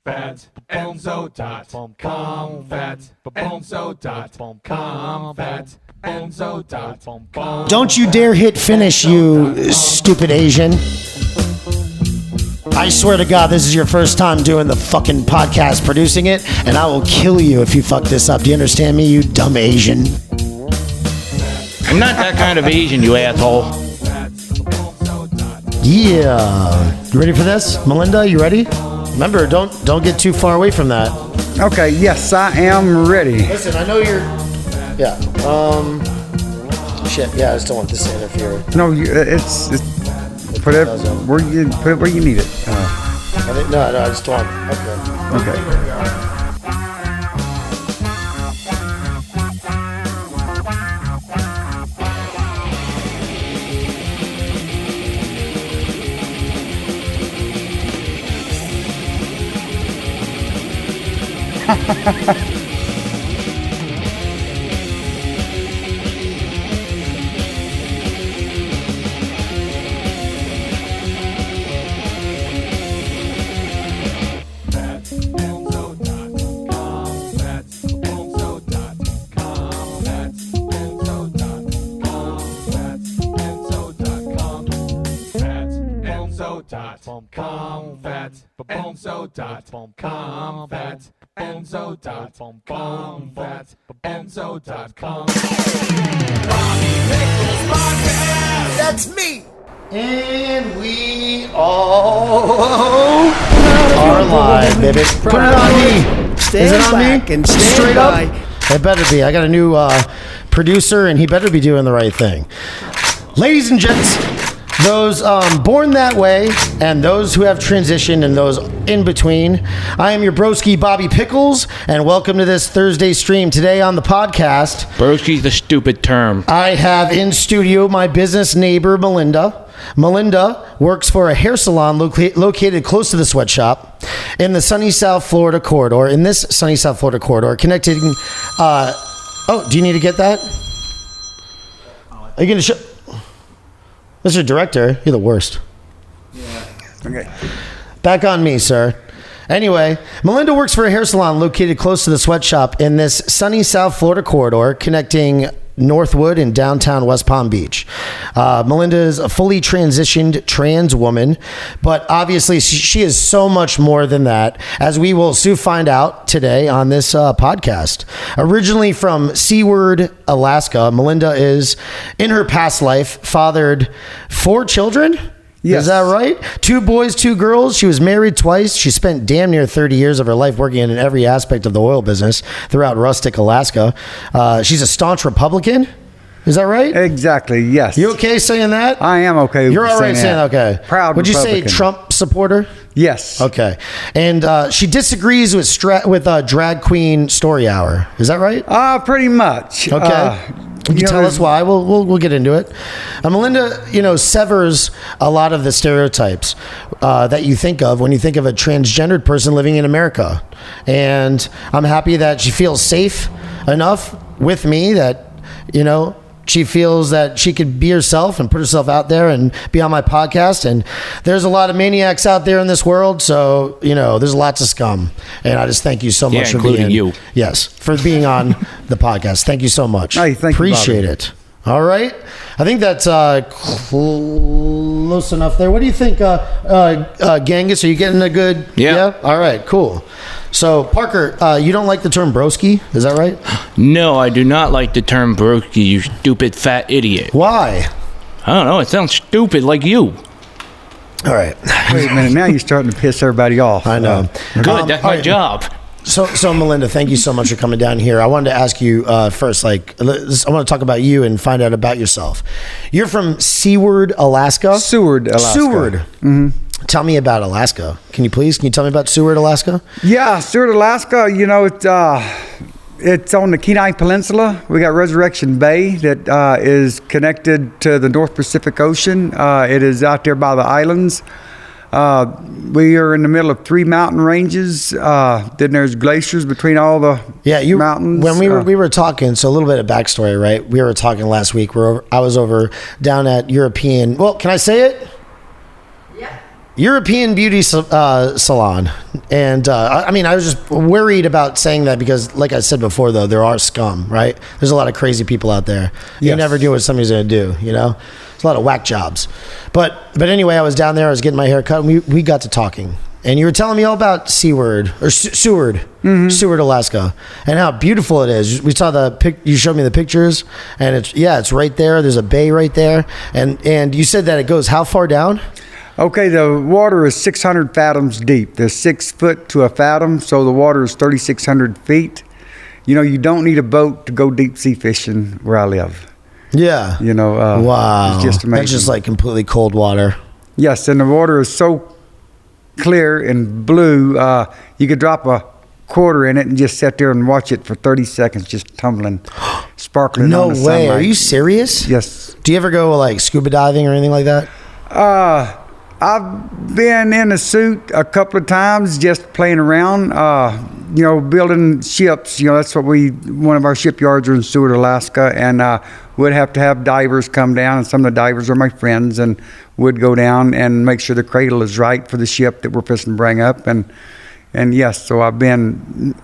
FatEnzo.com. FatEnzo.com. FatEnzo.com. Don't you dare hit finish, you stupid Asian. I swear to God, this is your first time doing the fucking podcast, producing it, and I will kill you if you fuck this up. Do you understand me, you dumb Asian? I'm not that kind of Asian, you asshole. Yeah. You ready for this? Melinda, you ready? Remember, don't get too far away from that. Okay, yes, I am ready. Listen, I know you're... Yeah. Shit, yeah, I just don't want this to interfere. No, it's put it where you need it. No, I just don't want... Okay. FatEnzo.com. FatEnzo.com. Bobby Pickles Podcast. That's me. And we all are live, baby. Put it on me. Is it on me? And Straight up? It better be. I got a new producer, and he better be doing the right thing. Ladies and gents, those born that way, and those who have transitioned, and those in between, I am your broski, Bobby Pickles, and welcome to this Thursday stream. Today on the podcast, Broski's the stupid term. I have in studio my business neighbor, Melinda. Melinda works for a hair salon located close to the sweatshop in the sunny South Florida corridor, connecting... oh, do you need to get that? Are you going to show... Mr. Director, you're the worst. Yeah. Okay. Back on me, sir. Anyway, Melinda works for a hair salon located close to the sweatshop in this sunny South Florida corridor connecting Northwood and downtown West Palm Beach. Melinda is a fully transitioned trans woman, but obviously she is so much more than that, as we will soon find out today on this podcast. Originally from Seward, Alaska, Melinda is, in her past life, fathered 4 children. Yes. Is that right? 2 boys, 2 girls. She was married twice. She spent damn near 30 years of her life working in every aspect of the oil business throughout rustic Alaska. She's a staunch Republican. Is that right? Exactly, yes. You okay saying that? I am okay with You're all right saying that. okay. Proud Would Republican. you say Trump supporter? Yes. Okay. And she disagrees with Drag Queen Story Hour. Is that right? Pretty much. Okay. You can tell us why. We'll get into it. Melinda, severs a lot of the stereotypes that you think of when you think of a transgendered person living in America. And I'm happy that she feels safe enough with me that, she feels that she could be herself and put herself out there and be on my podcast. And there's a lot of maniacs out there in this world. So, there's lots of scum. And I just thank you so much for including being you. Yes, for being on the podcast. Thank you so much. Hey, thank you, Appreciate Bobby. it. All right. I think that's close enough there. What do you think, Genghis? Are you getting a good... Yeah. All right, cool. So, Parker, you don't like the term broski? Is that right? No, I do not like the term broski, you stupid fat idiot. Why? I don't know, it sounds stupid like you. All right. Wait a minute, now you're starting to piss everybody off. I know. Good, that's all my right. job. So Melinda, thank you so much for coming down here. I wanted to ask you first, I want to talk about you and find out about yourself. You're from Seward, Alaska? Seward, Alaska. Seward. Mm-hmm. Tell me about Alaska. Can you tell me about Seward, Alaska? Yeah, Seward, Alaska, it's on the Kenai Peninsula. We got Resurrection Bay that is connected to the North Pacific Ocean. It is out there by the islands. We are in the middle of 3 mountain ranges. Then there's glaciers between all the mountains. When we were talking, so a little bit of backstory, right? We were talking last week. I was over down at European. Well, can I say it? Yeah. European beauty salon. And I mean, I was just worried about saying that because, like I said before, though, there are scum, right? There's a lot of crazy people out there. You Yes. never do what somebody's going to do, you know? There's a lot of whack jobs. But anyway, I was down there. I was getting my hair cut. And we got to talking. And you were telling me all about Seward, Alaska, and how beautiful it is. We saw you showed me the pictures, and it's right there. There's a bay right there. And you said that it goes how far down? Okay, the water is 600 fathoms deep. There's 6 foot to a fathom, so the water is 3,600 feet. You know, you don't need a boat to go deep sea fishing where I live. Yeah. You know, wow. it's just amazing. That's just like completely cold water. Yes, and the water is so clear and blue, you could drop a quarter in it and just sit there and watch it for 30 seconds, just tumbling, sparkling. No on the way. sunlight. Are you serious? Yes. Do you ever go like scuba diving or anything like that? I've been in a suit a couple of times just playing around, you know, building ships. You know, that's what one of our shipyards are in Seward, Alaska, and we'd have to have divers come down, and some of the divers are my friends, and would go down and make sure the cradle is right for the ship that we're fixing to bring up. And yes, so I've been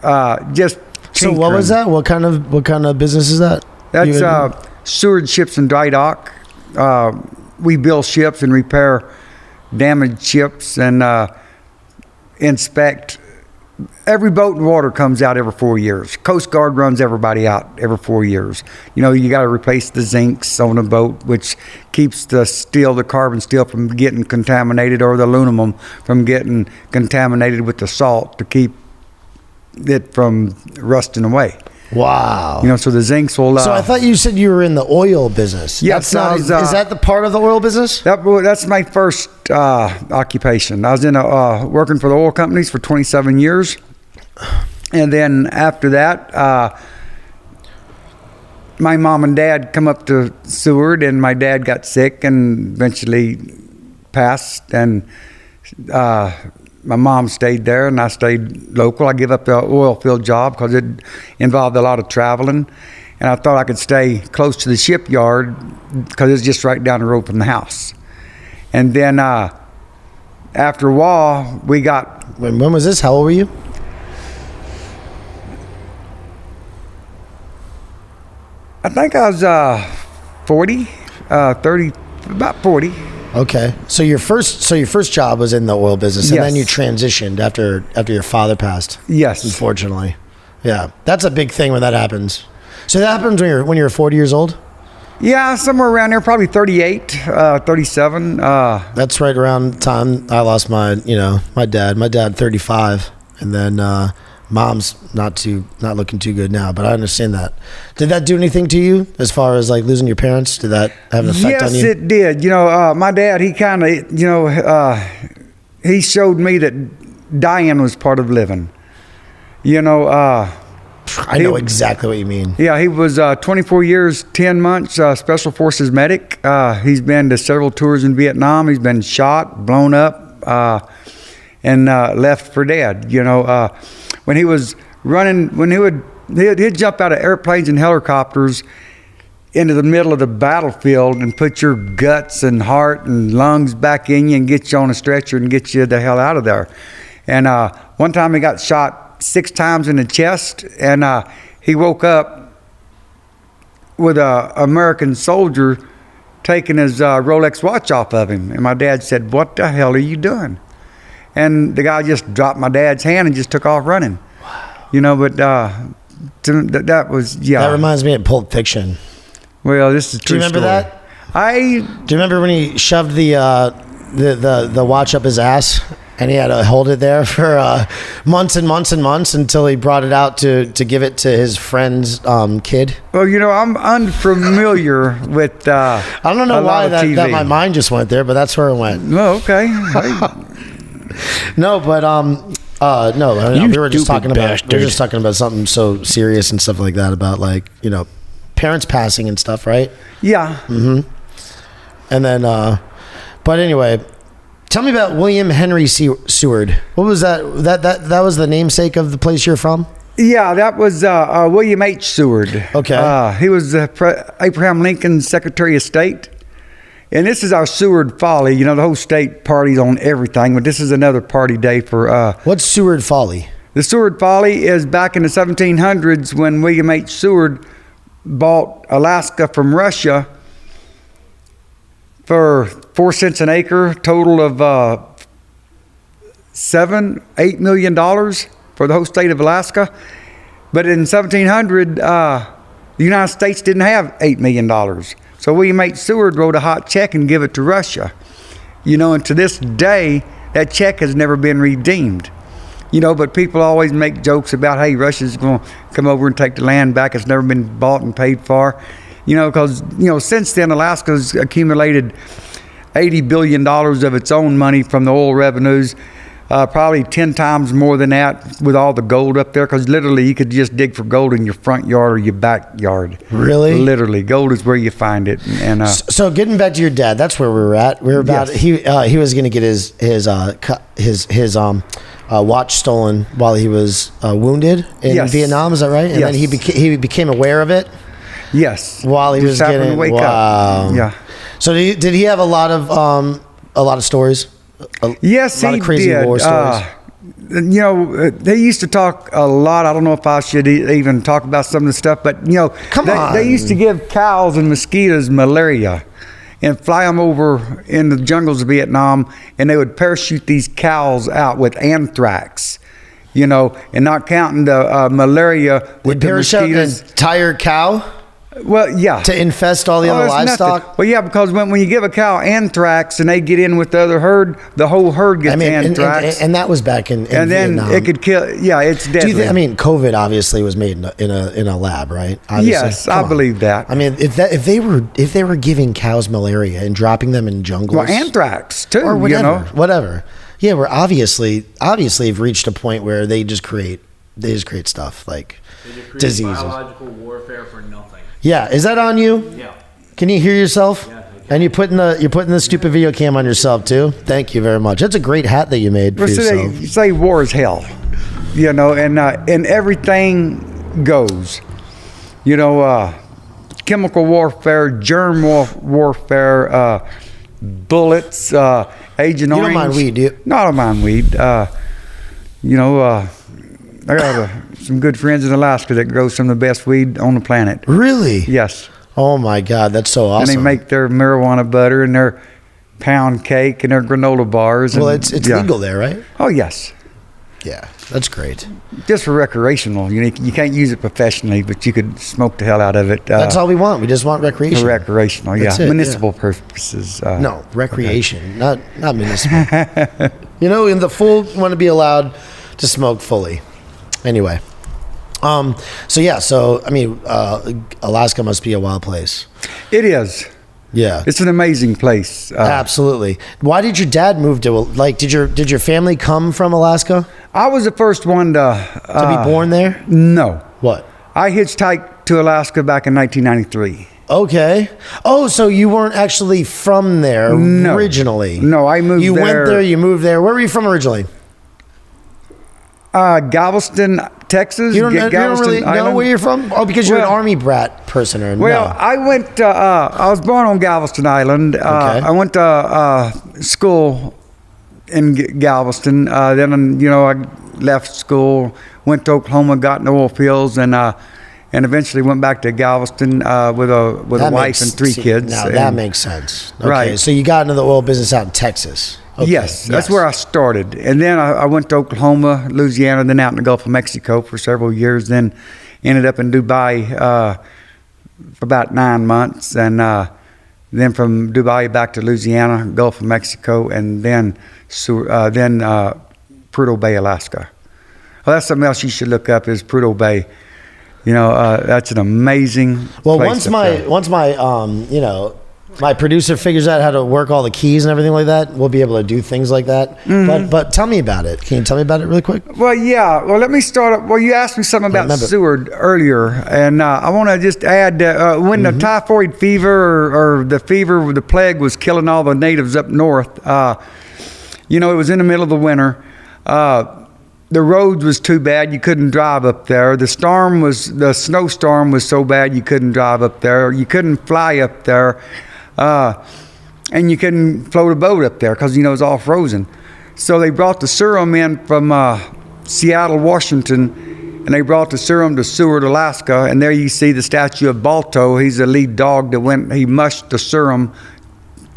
just So what was that? What kind of business is that? That's Seward Ships and Dry Dock. We build ships and repair damaged ships and inspect. Every boat in water comes out every 4 years. Coast Guard runs everybody out every 4 years. You know, you got to replace the zincs on a boat, which keeps the carbon steel from getting contaminated, or the aluminum from getting contaminated with the salt to keep it from rusting away. Wow. You know, so the zincs will. So I thought you said you were in the oil business. Yes, That's not, is that the part of the oil business? That's my first occupation. I was working for the oil companies for 27 years. And then after that, my mom and dad come up to Seward, and my dad got sick and eventually passed. And my mom stayed there, and I stayed local. I gave up the oil field job because it involved a lot of traveling. And I thought I could stay close to the shipyard because it's just right down the road from the house. And then after a while, we got... When was this? How old were you? I think I was 40, 30, about 40. Okay. So your first job was in the oil business, and Yes. then you transitioned after your father passed. Yes. Unfortunately. Yeah. That's a big thing when that happens. So that happens when you're 40 years old? Yeah, somewhere around there, probably 38, 37. That's right around the time I lost my dad. My dad 35, and then mom's not looking too good now, but I understand that. Did that do anything to you as far as like losing your parents? Did that have an effect on you? Yes, it did. You know, my dad, he kind of, he showed me that dying was part of living. You know, I know exactly what you mean. yeah, he was 24 years, 10 months, Special Forces medic. He's been to several tours in Vietnam. He's been shot, blown up, and left for dead. You know, when he was running, he'd jump out of airplanes and helicopters into the middle of the battlefield and put your guts and heart and lungs back in you and get you on a stretcher and get you the hell out of there. And one time he got shot 6 times in the chest, and he woke up with a American soldier taking his Rolex watch off of him. And my dad said, "What the hell are you doing?" And the guy just dropped my dad's hand and just took off running. Wow. You know, but that was, yeah. That reminds me of Pulp Fiction. Well, this is a Do you true remember story. that? Do you remember when he shoved the watch up his ass, and he had to hold it there for months and months and months until he brought it out to give it to his friend's kid? Well, you know, I'm unfamiliar with I don't know a why lot of that TV. my mind just went there, but that's where it went. No, okay. No, but no, You we were just stupid bastard. about something so serious and stuff like that, about like, you know, parents passing and stuff, right? Yeah. And then, but anyway, tell me about William Henry Seward. What was that? That was the namesake of the place you're from? Yeah, that was William H. Seward. Okay. He was Abraham Lincoln's Secretary of State. And this is our Seward Folly. You know, the whole state parties on everything, but this is another party day for... What's Seward Folly? The Seward Folly is back in the 1700s when William H. Seward bought Alaska from Russia for 4 cents an acre, total of $7-8 million for the whole state of Alaska. But in 1700, the United States didn't have $8 million. So William H. Seward wrote a hot check and give it to Russia. You know, and to this day, that check has never been redeemed. You know, but people always make jokes about, hey, Russia's going to come over and take the land back. It's never been bought and paid for. You know, because, you know, since then, Alaska's accumulated $80 billion of its own money from the oil revenues. Probably 10 times more than that with all the gold up there, because literally you could just dig for gold in your front yard or your backyard. Really? Literally, gold is where you find it. And so getting back to your dad, that's where we were at. We were about he was going to get his watch stolen while he was wounded in Vietnam. Is that right? And then he became aware of it. Yes. While he was happened getting to wake wow. up. Yeah. So did he have a lot of stories? Yes, a lot he of crazy did. war stories. You know, they used to talk a lot. I don't know if I should even talk about some of the stuff, but you know, they used to give cows and mosquitoes malaria and fly them over in the jungles of Vietnam, and they would parachute these cows out with anthrax. You know, and not counting the malaria with the mosquitoes. An entire cow? Well, yeah. To infest all the other livestock? Nothing. Well, yeah, because when you give a cow anthrax and they get in with the other herd, the whole herd gets anthrax. And that was back in and then Vietnam. It could kill. Yeah, it's deadly. COVID obviously was made in a lab, right? Obviously. Yes, I believe that. I mean, if they were giving cows malaria and dropping them in jungles, well, anthrax too, or whatever, you know, whatever. Yeah, we're obviously have reached a point where they just create stuff like diseases. Biological warfare for nothing. Yeah, is that on you? Yeah. Can you hear yourself? Yeah, I can. And you're putting the stupid video cam on yourself too. Thank you very much. That's a great hat that you made for yourself. They say war is hell, you know, and everything goes, you know, chemical warfare, germ warfare, bullets, Agent Orange. You don't mind weed, do you? No, I don't mind weed. You know, I got some good friends in Alaska that grow some of the best weed on the planet. Really? Yes. Oh my God, that's so awesome. And they make their marijuana butter and their pound cake and their granola bars. Well, and, it's legal there, right? Oh, yes. Yeah, that's great. Just for recreational. You can't use it professionally, but you could smoke the hell out of it. That's all we want. We just want recreation. For recreational, That's yeah. it, Municipal purposes. No, recreation, not municipal. You know, in the full, you want to be allowed to smoke fully. Anyway. So I mean, Alaska must be a wild place. It is. Yeah, it's an amazing place. Absolutely. Why did your dad move to? Like, did your family come from Alaska? I was the first one to be born there. No. What? I hitchhiked to Alaska back in 1993. Okay. Oh, so you weren't actually from there originally? No, I moved there. You went there. You moved there. Where were you from originally? Galveston, Texas. You don't really know where you're from? Oh, because you're an Army brat person, or well, no? I went. I was born on Galveston Island. Okay. I went to school in Galveston. Then, you know, I left school, went to Oklahoma, got in the oil fields, and eventually went back to Galveston with a wife and three kids. Now that makes sense. Okay, right. So you got into the oil business out in Texas. Okay. Yes, that's where I started. And then I went to Oklahoma, Louisiana, then out in the Gulf of Mexico for several years, then ended up in Dubai for about 9 months, and then from Dubai back to Louisiana, Gulf of Mexico, and then Prudhoe Bay, Alaska. Well, that's something else you should look up is Prudhoe Bay. You know, that's an amazing place. Once my producer figures out how to work all the keys and everything like that, we'll be able to do things like that. Mm-hmm. But tell me about it. Can you tell me about it really quick? Well, yeah. Well, let me start up. Well, you asked me something about Seward earlier, and I want to just add when the typhoid fever or the fever, the plague was killing all the natives up north, you know, it was in the middle of the winter. The roads was too bad, you couldn't drive up there. The snowstorm was so bad you couldn't drive up there. You couldn't fly up there. and you couldn't float a boat up there because, it's all frozen. So they brought the serum in from Seattle, Washington, and they brought the serum to Seward, Alaska, and there you see the statue of Balto. He's the lead dog that he mushed the serum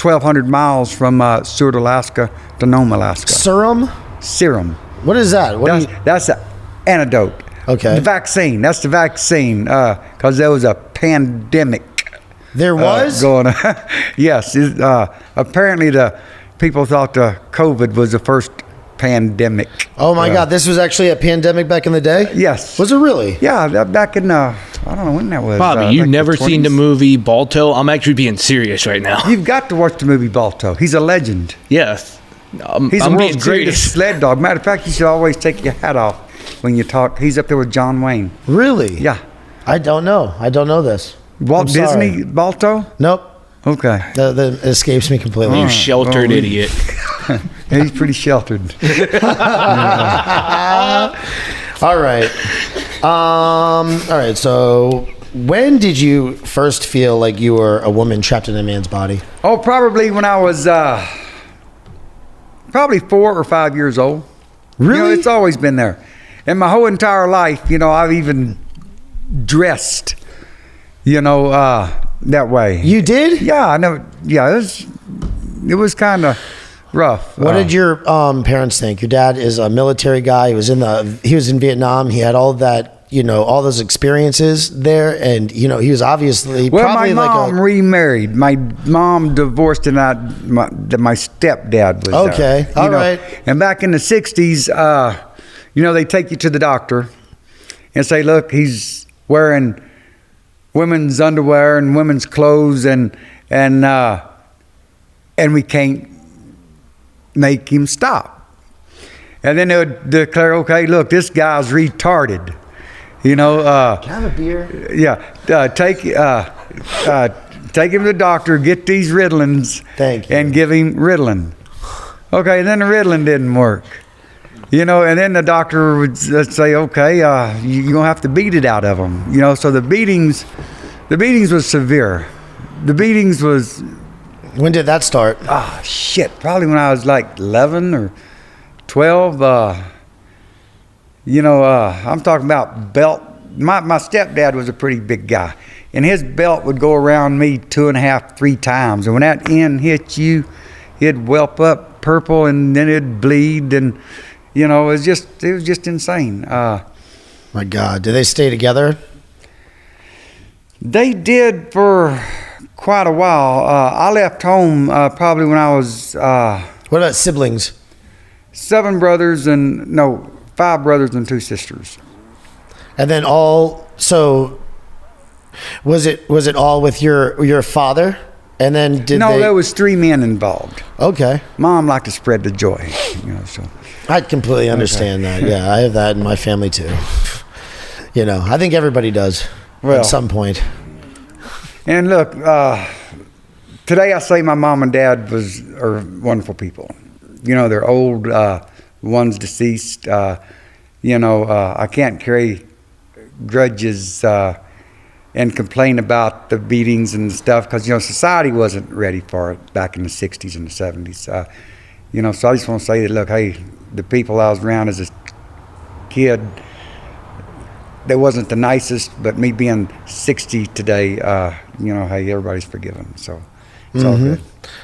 1,200 miles from Seward, Alaska to Nome, Alaska. Serum. What is that? That's the antidote. Okay. The vaccine. That's the vaccine because there was a pandemic. There was? Going on. Yes. Apparently the people thought the COVID was the first pandemic. Oh my God, this was actually a pandemic back in the day? Yes. Was it really? Yeah, back in, I don't know when that was. Bobby, you've like never the seen the 20s? movie Balto? I'm actually being serious right now. You've got to watch the movie Balto. He's a legend. Yes. He's I'm the being world's greatest serious. sled dog. Matter of fact, you should always take your hat off when you talk. He's up there with John Wayne. Really? Yeah. I don't know. I don't know this. Walt I'm sorry. Disney Balto? Nope. Okay. That escapes me completely. You sheltered idiot. Yeah, he's pretty sheltered. All right. All right. So, when did you first feel like you were a woman trapped in a man's body? Oh, probably when I was probably 4 or 5 years old. Really? It's always been there. And my whole entire life, I've even dressed, that way. You did? Yeah, I know. Yeah, it was kind of rough. What did your parents think? Your dad is a military guy. He was in Vietnam. He had all that, all those experiences there, and he was obviously probably my mom like remarried. My mom divorced, and my stepdad was okay. there, All right. And back in the '60s, they take you to the doctor and say, "Look, he's wearing women's underwear and women's clothes, and we can't make him stop." And then they would declare, "Okay, look, this guy's retarded." Can I have a beer? Yeah, take him to the doctor, get these Ritalins, Thank you. and give him Ritalin. Okay, then the Ritalin didn't work. And then the doctor would say, "Okay, you're gonna have to beat it out of him." So the beatings was severe. The beatings was, When did that start? probably when I was like 11 or 12. I'm talking about belt. My stepdad was a pretty big guy, and his belt would go around me 2.5, 3 times. And when that end hit you, it'd whelp up purple, and then it'd bleed, and it was just insane. My God, did they stay together? They did for quite a while. I left home probably when I was What about siblings? 5 brothers and 2 sisters. And then was it all with your father? And then there was 3 men involved. Okay. Mom liked to spread the joy, so. I completely understand that. Yeah, I have that in my family too. I think everybody does Well. at some point. And look, today I say my mom and dad are wonderful people. They're old, one's deceased. I can't carry grudges and complain about the beatings and stuff because, society wasn't ready for it back in the 60s and the 70s. So I just want to say that, look, hey, the people I was around as a kid, they wasn't the nicest, but me being 60 today, hey, everybody's forgiven. So it's all good.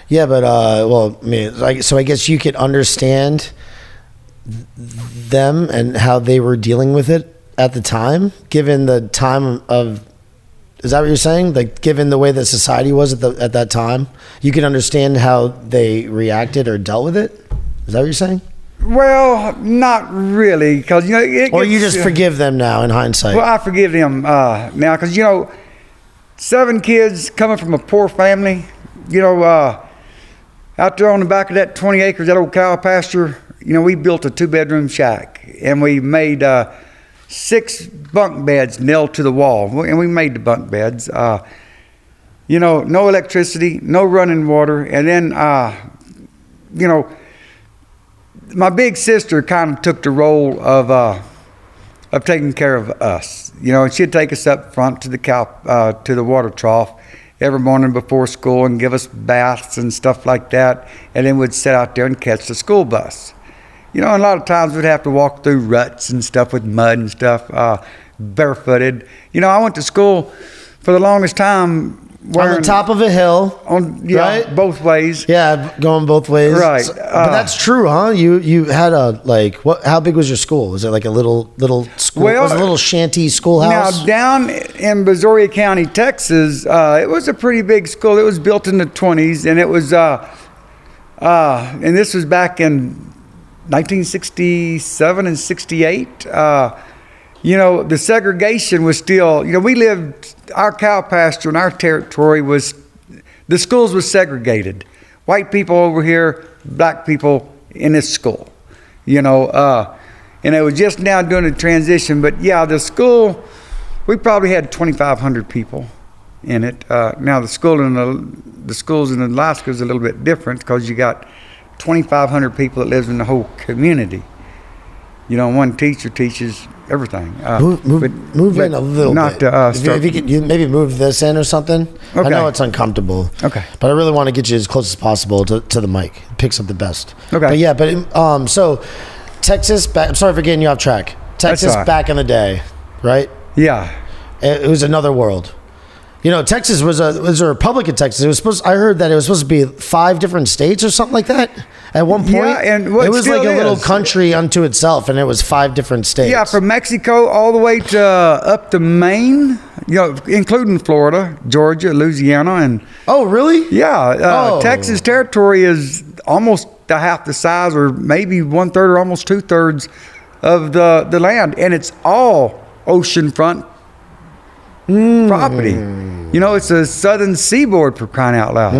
Yeah, but so I guess you could understand them and how they were dealing with it at the time, given the time of. Is that what you're saying? Like, given the way that society was at that time, you could understand how they reacted or dealt with it. Is that what you're saying? Well, not really, because Or you just forgive them now in hindsight. Well, I forgive them now because 7 kids coming from a poor family. Out there on the back of that 20 acres, that old cow pasture. We built a 2-bedroom shack, and we made 6 bunk beds nailed to the wall, and we made the bunk beds. No electricity, no running water, and then my big sister kind of took the role of taking care of us, and she'd take us up front to the to the water trough, every morning before school and give us baths and stuff like that. And then we'd sit out there and catch the school bus. And a lot of times we'd have to walk through ruts and stuff with mud and stuff, barefooted. I went to school for the longest time On the top of a hill, right? Both ways. Yeah, going both ways. Right. But that's true, huh? You had how big was your school? Was it like a little school? Well, was it a little shanty schoolhouse? Now, down in Brazoria County, Texas, it was a pretty big school. It was built in the 20s, and it was, and this was back in 1967 and 68. The segregation was still, we lived, our cow pasture and our territory the schools was segregated. White people over here, black people in this school, and it was just now doing a transition. But yeah, the school, we probably had 2,500 people in it. Now the schools in Alaska is a little bit different because you got 2,500 people that lives in the whole community. One teacher teaches everything. Move in a little bit. If you could, maybe move this in or something. Okay. I know it's uncomfortable. Okay. But I really want to get you as close as possible to the mic. It picks up the best. Okay. But yeah, so Texas, I'm sorry for getting you off track. Texas all right. back in the day, right? Yeah. It was another world. Texas was a republic of Texas. I heard that it was supposed to be 5 different states or something like that at one point. Yeah, and it was like a little country unto itself, and it was 5 different states. Yeah, from Mexico all the way to up to Maine, including Florida, Georgia, Louisiana, and oh, really? yeah, Texas territory is almost half the size, or maybe 1/3 or almost 2/3 of the land, and it's all oceanfront property. It's a southern seaboard, for crying out loud.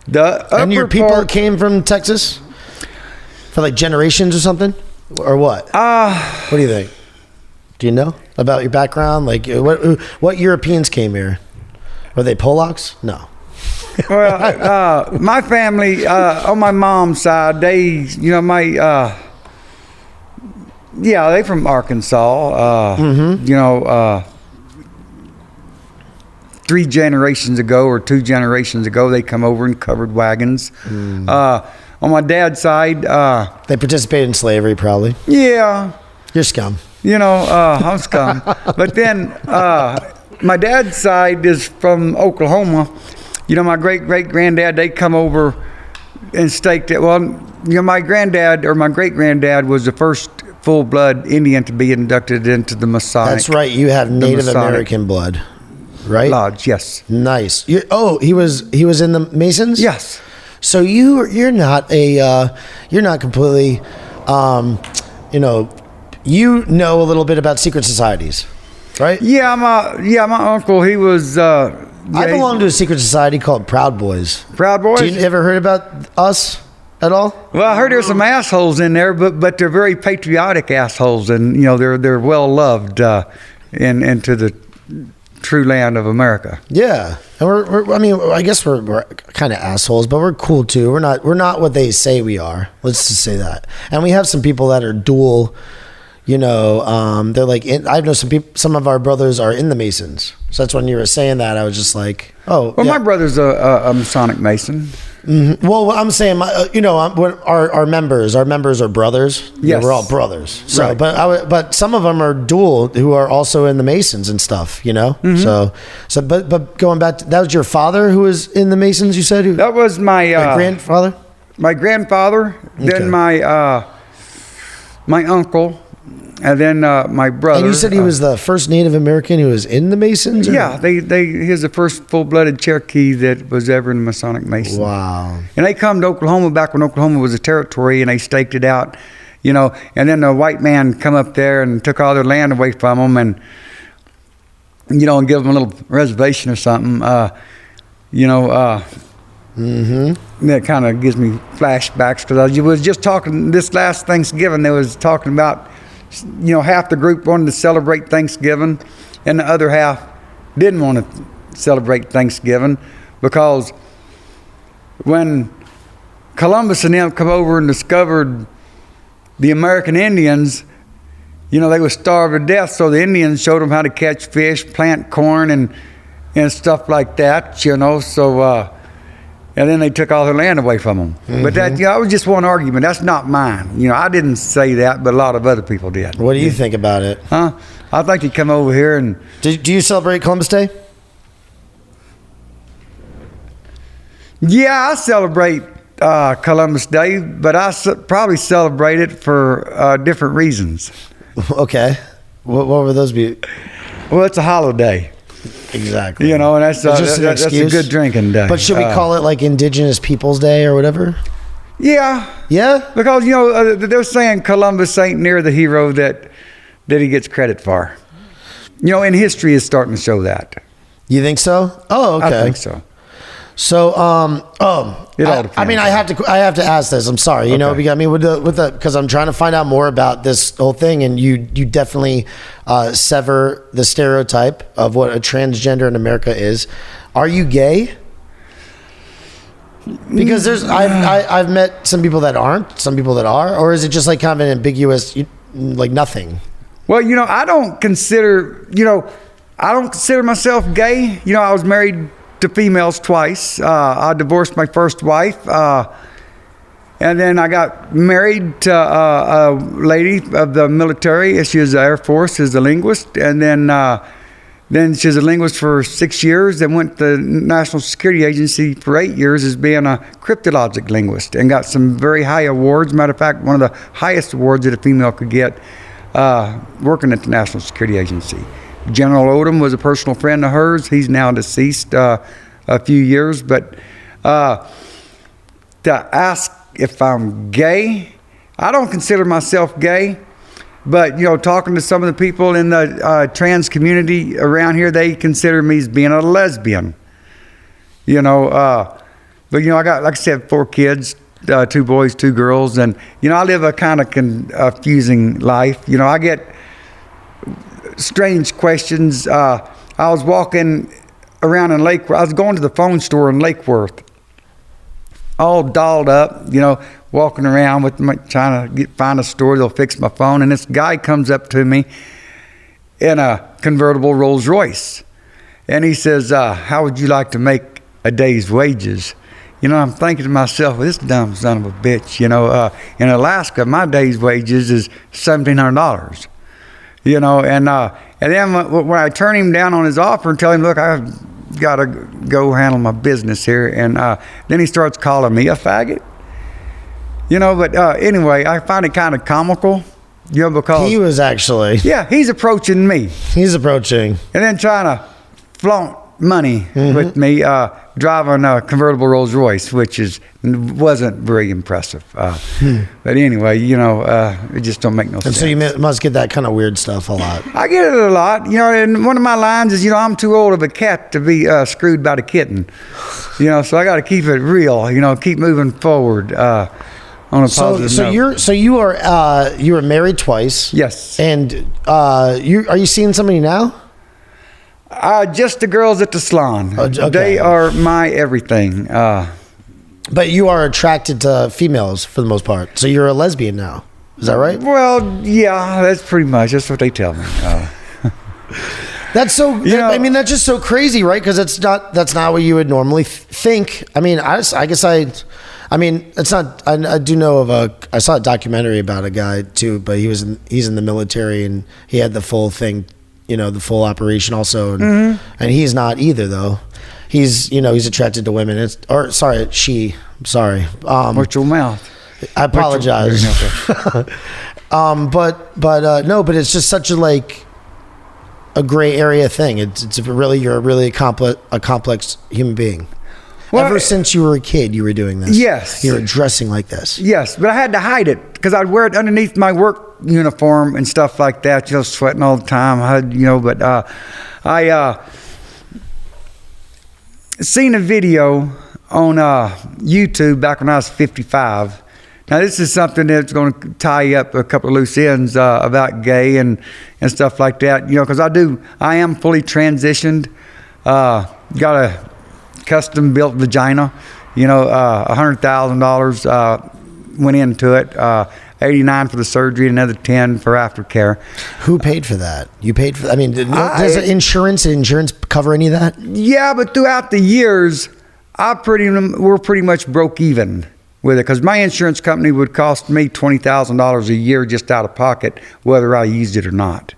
The upper And your people part, came from Texas for like generations or something, or what? What do you think? Do you know about your background? Like, what Europeans came here? Were they Polacks? No. well, my family on my mom's side, they from Arkansas. 3 generations ago or 2 generations ago, they come over in covered wagons. On my dad's side, They participated in slavery, probably. yeah, You're scum. I'm scum. But then my dad's side is from Oklahoma. My great-great-granddad, they come over and staked it. Well, my granddad or my great-granddad was the first full-blood Indian to be inducted into the Masonic. That's right. You have Native Masonic American blood, right? Lodge, yes. Nice. He was in the Masons? Yes. So you're not completely, you know a little bit about secret societies, right? Yeah, my uncle, he was. I belong to a secret society called Proud Boys. Proud Boys. Do you ever heard about us at all? Well, I heard there's some assholes in there, but they're very patriotic assholes, and they're well loved into the true land of America. Yeah, and I guess we're kind of assholes, but we're cool too. We're not what they say we are. Let's just say that. And we have some people that are dual. They're like, I know some of our brothers are in the Masons. So that's when you were saying that, I was just like, oh. Well, yeah. my brother's a Masonic Mason. Mm-hmm. Well, I'm saying, our members are brothers. Yes. We're all brothers. So, Right. but some of them are dual who are also in the Masons and stuff. Mm-hmm. So, but going back, that was your father who was in the Masons. You said That was my grandfather. My grandfather, Okay. then my uncle, and then my brother. And you said he was the first Native American who was in the Masons? Or? Yeah, he's the first full-blooded Cherokee that was ever in the Masonic Mason. Wow. And they come to Oklahoma back when Oklahoma was a territory, and they staked it out, and then the white man come up there and took all their land away from them, and and give them a little reservation or something. That kind of gives me flashbacks, because I was just talking this last Thanksgiving. They was talking about, half the group wanted to celebrate Thanksgiving, and the other half didn't want to celebrate Thanksgiving, because when Columbus and them come over and discovered the American Indians, they were starved to death. So the Indians showed them how to catch fish, plant corn, and and stuff like that, you know. So, and then they took all their land away from them. But that, you know, that was just one argument. That's not mine. You know, I didn't say that, but a lot of other people did. What do you think about it? Huh? I'd like to come over here and... Do you celebrate Columbus Day? Yeah, I celebrate Columbus Day, but I probably celebrate it for different reasons. Okay. What would those be? Well, it's a holiday. Exactly. You know, and that's It's just an that's a excuse. good drinking day. But should we call it like Indigenous Peoples Day or whatever? Yeah. Yeah? Because, you know, they're saying Columbus ain't near the hero that he gets credit for. You know, and history is starting to show that. You think so? Oh, okay. I think so. So, It all depends. I mean, I have to ask this. I'm sorry, you know, Okay. because I mean, with the because I'm trying to find out more about this whole thing, and you definitely sever the stereotype of what a transgender in America is. Are you gay? Because I've met some people that aren't, some people that are, or is it just like kind of an ambiguous, like nothing? Well, you know, I don't consider myself gay. You know, I was married to females twice. I divorced my first wife, and then I got married to a lady of the military. She was the Air Force, as a linguist, and then she was a linguist for 6 years, and went to the National Security Agency for 8 years as being a cryptologic linguist, and got some very high awards. Matter of fact, one of the highest awards that a female could get working at the National Security Agency. General Odom was a personal friend of hers. He's now deceased a few years. But to ask if I'm gay, I don't consider myself gay. But, you know, talking to some of the people in the trans community around here, they consider me as being a lesbian. You know, but, you know, I got, like I said, 4 kids, 2 boys, 2 girls. And, you know, I live a kind of confusing life. You know, I get strange questions. I was walking around in Lake. I was going to the phone store in Lake Worth, all dolled up, you know, walking around with trying to find a store that'll fix my phone. And this guy comes up to me in a convertible Rolls Royce, and he says, "How would you like to make a day's wages?" You know, I'm thinking to myself, well, this dumb son of a bitch. You know, in Alaska, my day's wages is $1,700. You know, and then when I turn him down on his offer and tell him, look, I've got to go handle my business here, and then he starts calling me a faggot. You know, but anyway, I find it kind of comical, you know, because... He was actually. Yeah, he's approaching me. He's approaching. And then trying to flaunt money with me, driving a convertible Rolls Royce, which wasn't very impressive. But anyway, you know, it just don't make no sense. And so you must get that kind of weird stuff a lot. I get it a lot, you know, and one of my lines is, you know, I'm too old of a cat to be screwed by the kitten. You know, so I got to keep it real, you know, keep moving forward on a positive note. You were married twice. Yes. And are you seeing somebody now? Just the girls at the salon. Okay. They are my everything. But you are attracted to females for the most part. So you're a lesbian now. Is that right? Well, yeah, that's pretty much. That's what they tell me. That's so. I mean, that's just so crazy, right? Because that's not what you would normally think. I mean, I mean, it's not. I do know of I saw a documentary about a guy too, but he's in the military and he had the full thing, you know, the full operation also, and he's not either though. He's attracted to women. She. I'm sorry. Watch your mouth. I apologize. But it's just such a gray area thing. You're a really complex human being. Well, ever since you were a kid, you were doing this. Yes. You were dressing like this. Yes, but I had to hide it because I'd wear it underneath my work uniform and stuff like that. You know, sweating all the time. But I seen a video on YouTube back when I was 55. Now, this is something that's going to tie up a couple of loose ends about gay and stuff like that. You know, because I am fully transitioned. Got a custom built vagina. You know, $100,000 went into it. $89 for the surgery, another $10 for aftercare. Who paid for that? You paid for. I mean, does insurance cover any of that? Yeah, but throughout the years, we're pretty much broke even with it, because my insurance company would cost me $20,000 a year just out of pocket, whether I used it or not.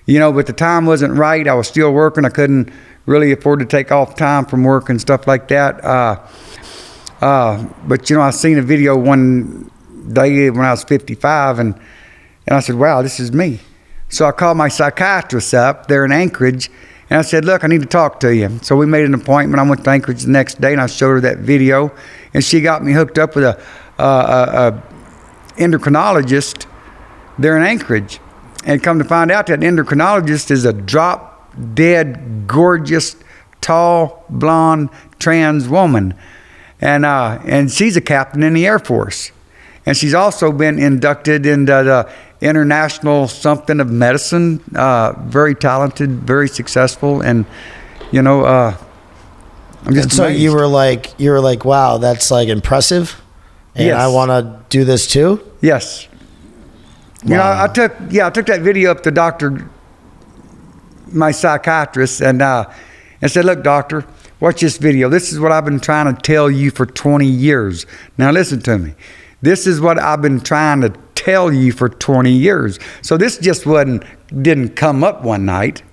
But the time wasn't right. I was still working. I couldn't really afford to take off time from work and stuff like that. But I seen a video one day when I was 55, and I said, wow, this is me. So I called my psychiatrist up there in Anchorage, and I said, look, I need to talk to you. So we made an appointment. I went to Anchorage the next day, and I showed her that video, and she got me hooked up with a endocrinologist there in Anchorage. And come to find out, that endocrinologist is a drop-dead, gorgeous, tall, blonde, trans woman. And she's a captain in the Air Force. And she's also been inducted into the International something of medicine. Very talented, very successful. And, I'm just so amazed. you were like, wow, that's like impressive. And Yes. I want to do this too. Yes. Wow. I took that video up to my psychiatrist, and said, look, doctor, watch this video. This is what I've been trying to tell you for 20 years. Now listen to me. This is what I've been trying to tell you for 20 years. So this just didn't come up one night.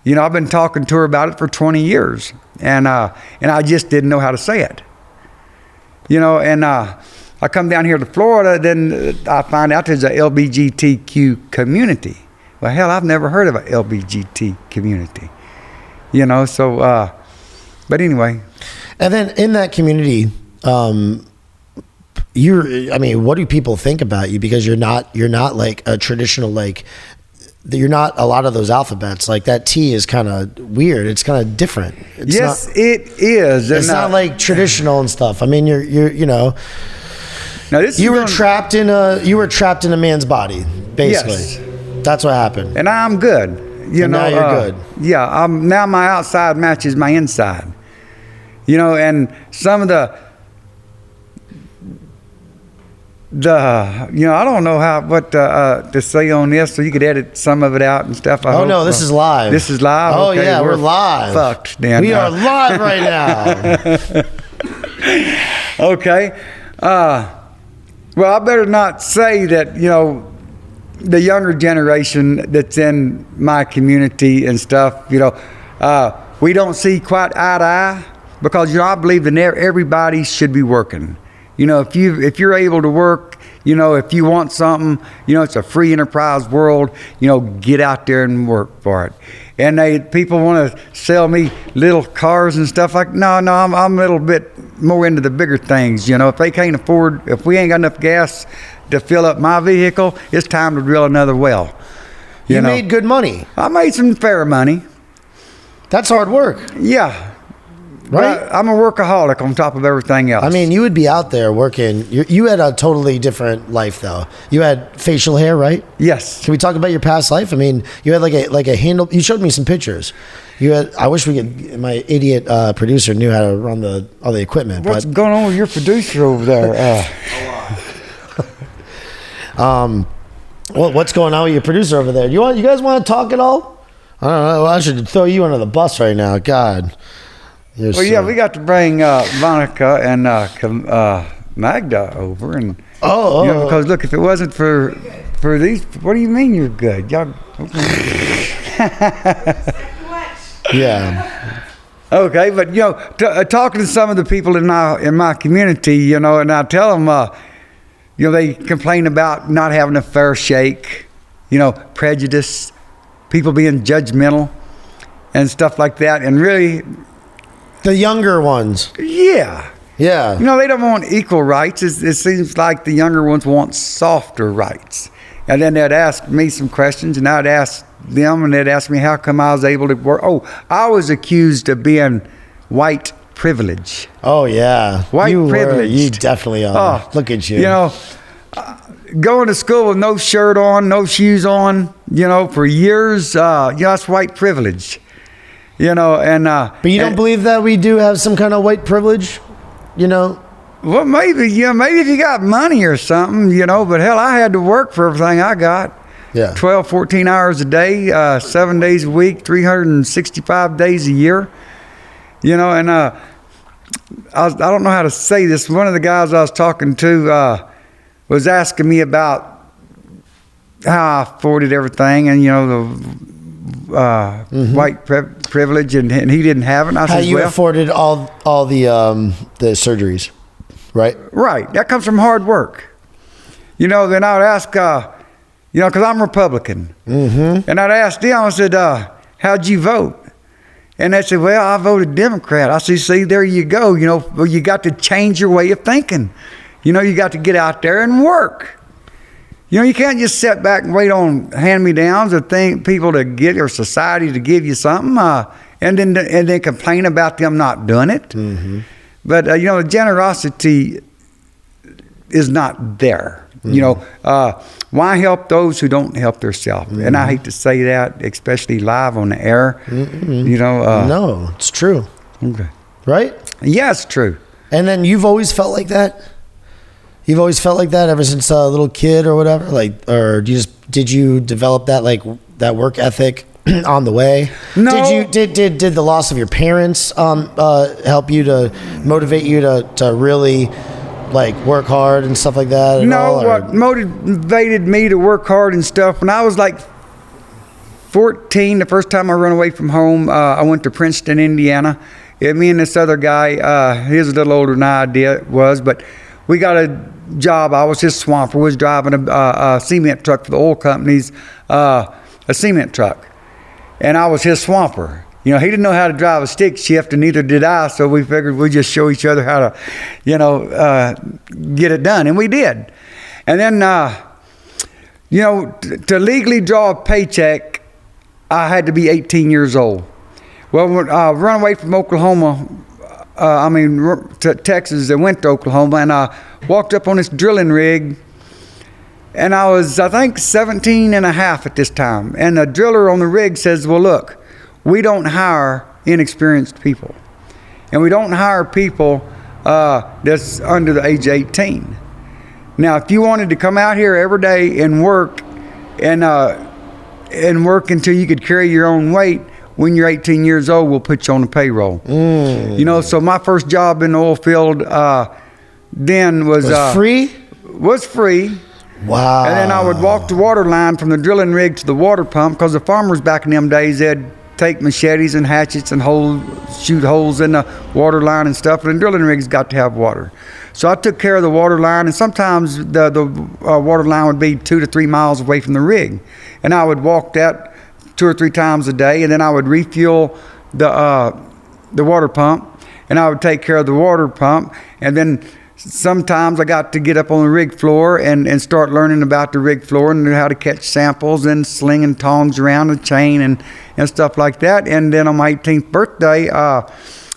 I've been talking to her about it for 20 years, and I just didn't know how to say it. I come down here to Florida, then I find out there's a LGBTQ community. Well, hell, I've never heard of a LGBT community. But anyway. And then in that community, what do people think about you? Because you're not like a traditional, you're not a lot of those alphabets. Like that T is kind of weird. It's kind of different. It's Yes, not, it is. It's not like traditional and stuff. I mean, Now this you were trapped in a man's body, basically. Yes. That's what happened. And I'm good. Now you're good. Yeah, now my outside matches my inside. And some of the I don't know what to say on this, so you could edit some of it out and stuff. No, this is live. This is live? Oh, Okay, yeah, we're live. Fucked, then. We are live right now. Okay. Well, I better not say that, the younger generation that's in my community and stuff, we don't see quite eye to eye, because, I believe that everybody should be working. If you're able to work, if you want something, it's a free enterprise world, get out there and work for it. And people want to sell me little cars and stuff no, I'm a little bit more into the bigger things. If they can't afford, if we ain't got enough gas to fill up my vehicle, it's time to drill another well. You made good money. I made some fair money. That's hard work. Yeah. Right? But I'm a workaholic on top of everything else. I mean, you would be out there working. You had a totally different life, though. You had facial hair, right? Yes. Can we talk about your past life? I mean, you had like a handle. You showed me some pictures. You had. I wish we could. My idiot producer knew how to run all the equipment. What's going on with your producer over there? What's going on with your producer over there? You guys want to talk at all? I don't know. I should throw you under the bus right now. God. Well, yeah, we got to bring Monica and Magda over, and because look, if it wasn't for these, what do you mean you're good? Y'all, yeah. Okay, but talking to some of the people in my community, and I tell them, they complain about not having a fair shake, prejudice, people being judgmental, and stuff like that, and really. The younger ones. Yeah. Yeah. They don't want equal rights. It seems like the younger ones want softer rights. And then they'd ask me some questions, and I'd ask them, and they'd ask me how come I was able to work. Oh, I was accused of being white privilege. Oh, yeah. White privilege. You definitely are. Oh, look at you. Going to school with no shirt on, no shoes on, for years, that's white privilege. But you don't believe that we do have some kind of white privilege? Well, maybe if you got money or something, but hell, I had to work for everything I got. Yeah. 12, 14 hours a day, 7 days a week, 365 days a year. And I don't know how to say this. One of the guys I was talking to was asking me about how I afforded everything, and the white privilege, and he didn't have it. And I How said, you well, afforded all the surgeries, right? right. That comes from hard work. Then I would ask, because I'm Republican, and I'd ask them. I said, "How'd you vote?" And they said, "Well, I voted Democrat." I said, "See, there you go. Well, you got to change your way of thinking. You got to get out there and work. You can't just sit back and wait on hand-me-downs or people to get or society to give you something, and then complain about them not doing it. But the generosity is not there. Why help those who don't help themselves? And I hate to say that, especially live on the air. No, it's true. Okay. Right? Yeah, it's true. And then you've always felt like that? You've always felt like that ever since a little kid or whatever? Or did you develop that, that work ethic on the way? No. Did the loss of your parents help you to motivate you to really work hard and stuff like that? What motivated me to work hard and stuff, when I was 14, the first time I ran away from home, I went to Princeton, Indiana. Me and this other guy, he was a little older than I was, but we got a job. I was his swamper. We was driving a cement truck for the oil companies, a cement truck. And I was his swamper. He didn't know how to drive a stick shift, and neither did I, so we figured we'd just show each other how to, get it done. And we did. And then, to legally draw a paycheck, I had to be 18 years old. Well, when I ran away from Oklahoma, to Texas, and went to Oklahoma, and I walked up on this drilling rig, and I was, I think, 17 and a half at this time. And the driller on the rig says, "Well, look, we don't hire inexperienced people, and we don't hire people that's under the age of 18. Now, if you wanted to come out here every day and work work until you could carry your own weight, when you're 18 years old, we'll put you on the payroll." So my first job in the oil field then was free? Was free. Wow. And then I would walk the water line from the drilling rig to the water pump, because the farmers back in them days, they'd take machetes and hatchets and shoot holes in the water line and stuff, and the drilling rigs got to have water. So I took care of the water line, and sometimes the water line would be 2 to 3 miles away from the rig. And I would walk that 2 or 3 times a day, and then I would refuel the water pump, and I would take care of the water pump. And then sometimes I got to get up on the rig floor and start learning about the rig floor and how to catch samples and slinging tongs around the chain and stuff like that. And then on my 18th birthday,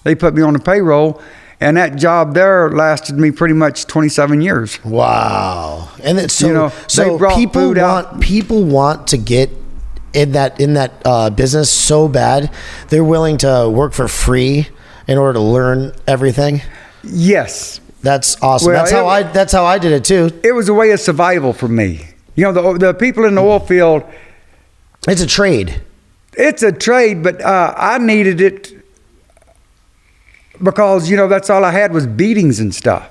they put me on the payroll, and that job there lasted me pretty much 27 years. Wow. And it's They brought food out. people want to get in that business so bad, they're willing to work for free in order to learn everything. Yes. That's awesome. Well, that's how I did it too. It was a way of survival for me. The people in the oil field. It's a trade. It's a trade, but I needed it because that's all I had was beatings and stuff.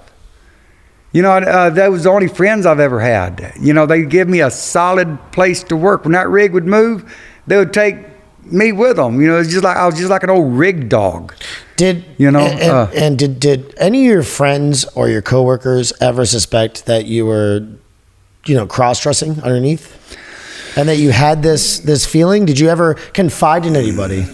That was the only friends I've ever had. They'd give me a solid place to work. When that rig would move, they would take me with them. It's just like I was just like an old rig dog. Did any of your friends or your coworkers ever suspect that you were, cross-dressing underneath, and that you had this feeling? Did you ever confide in anybody?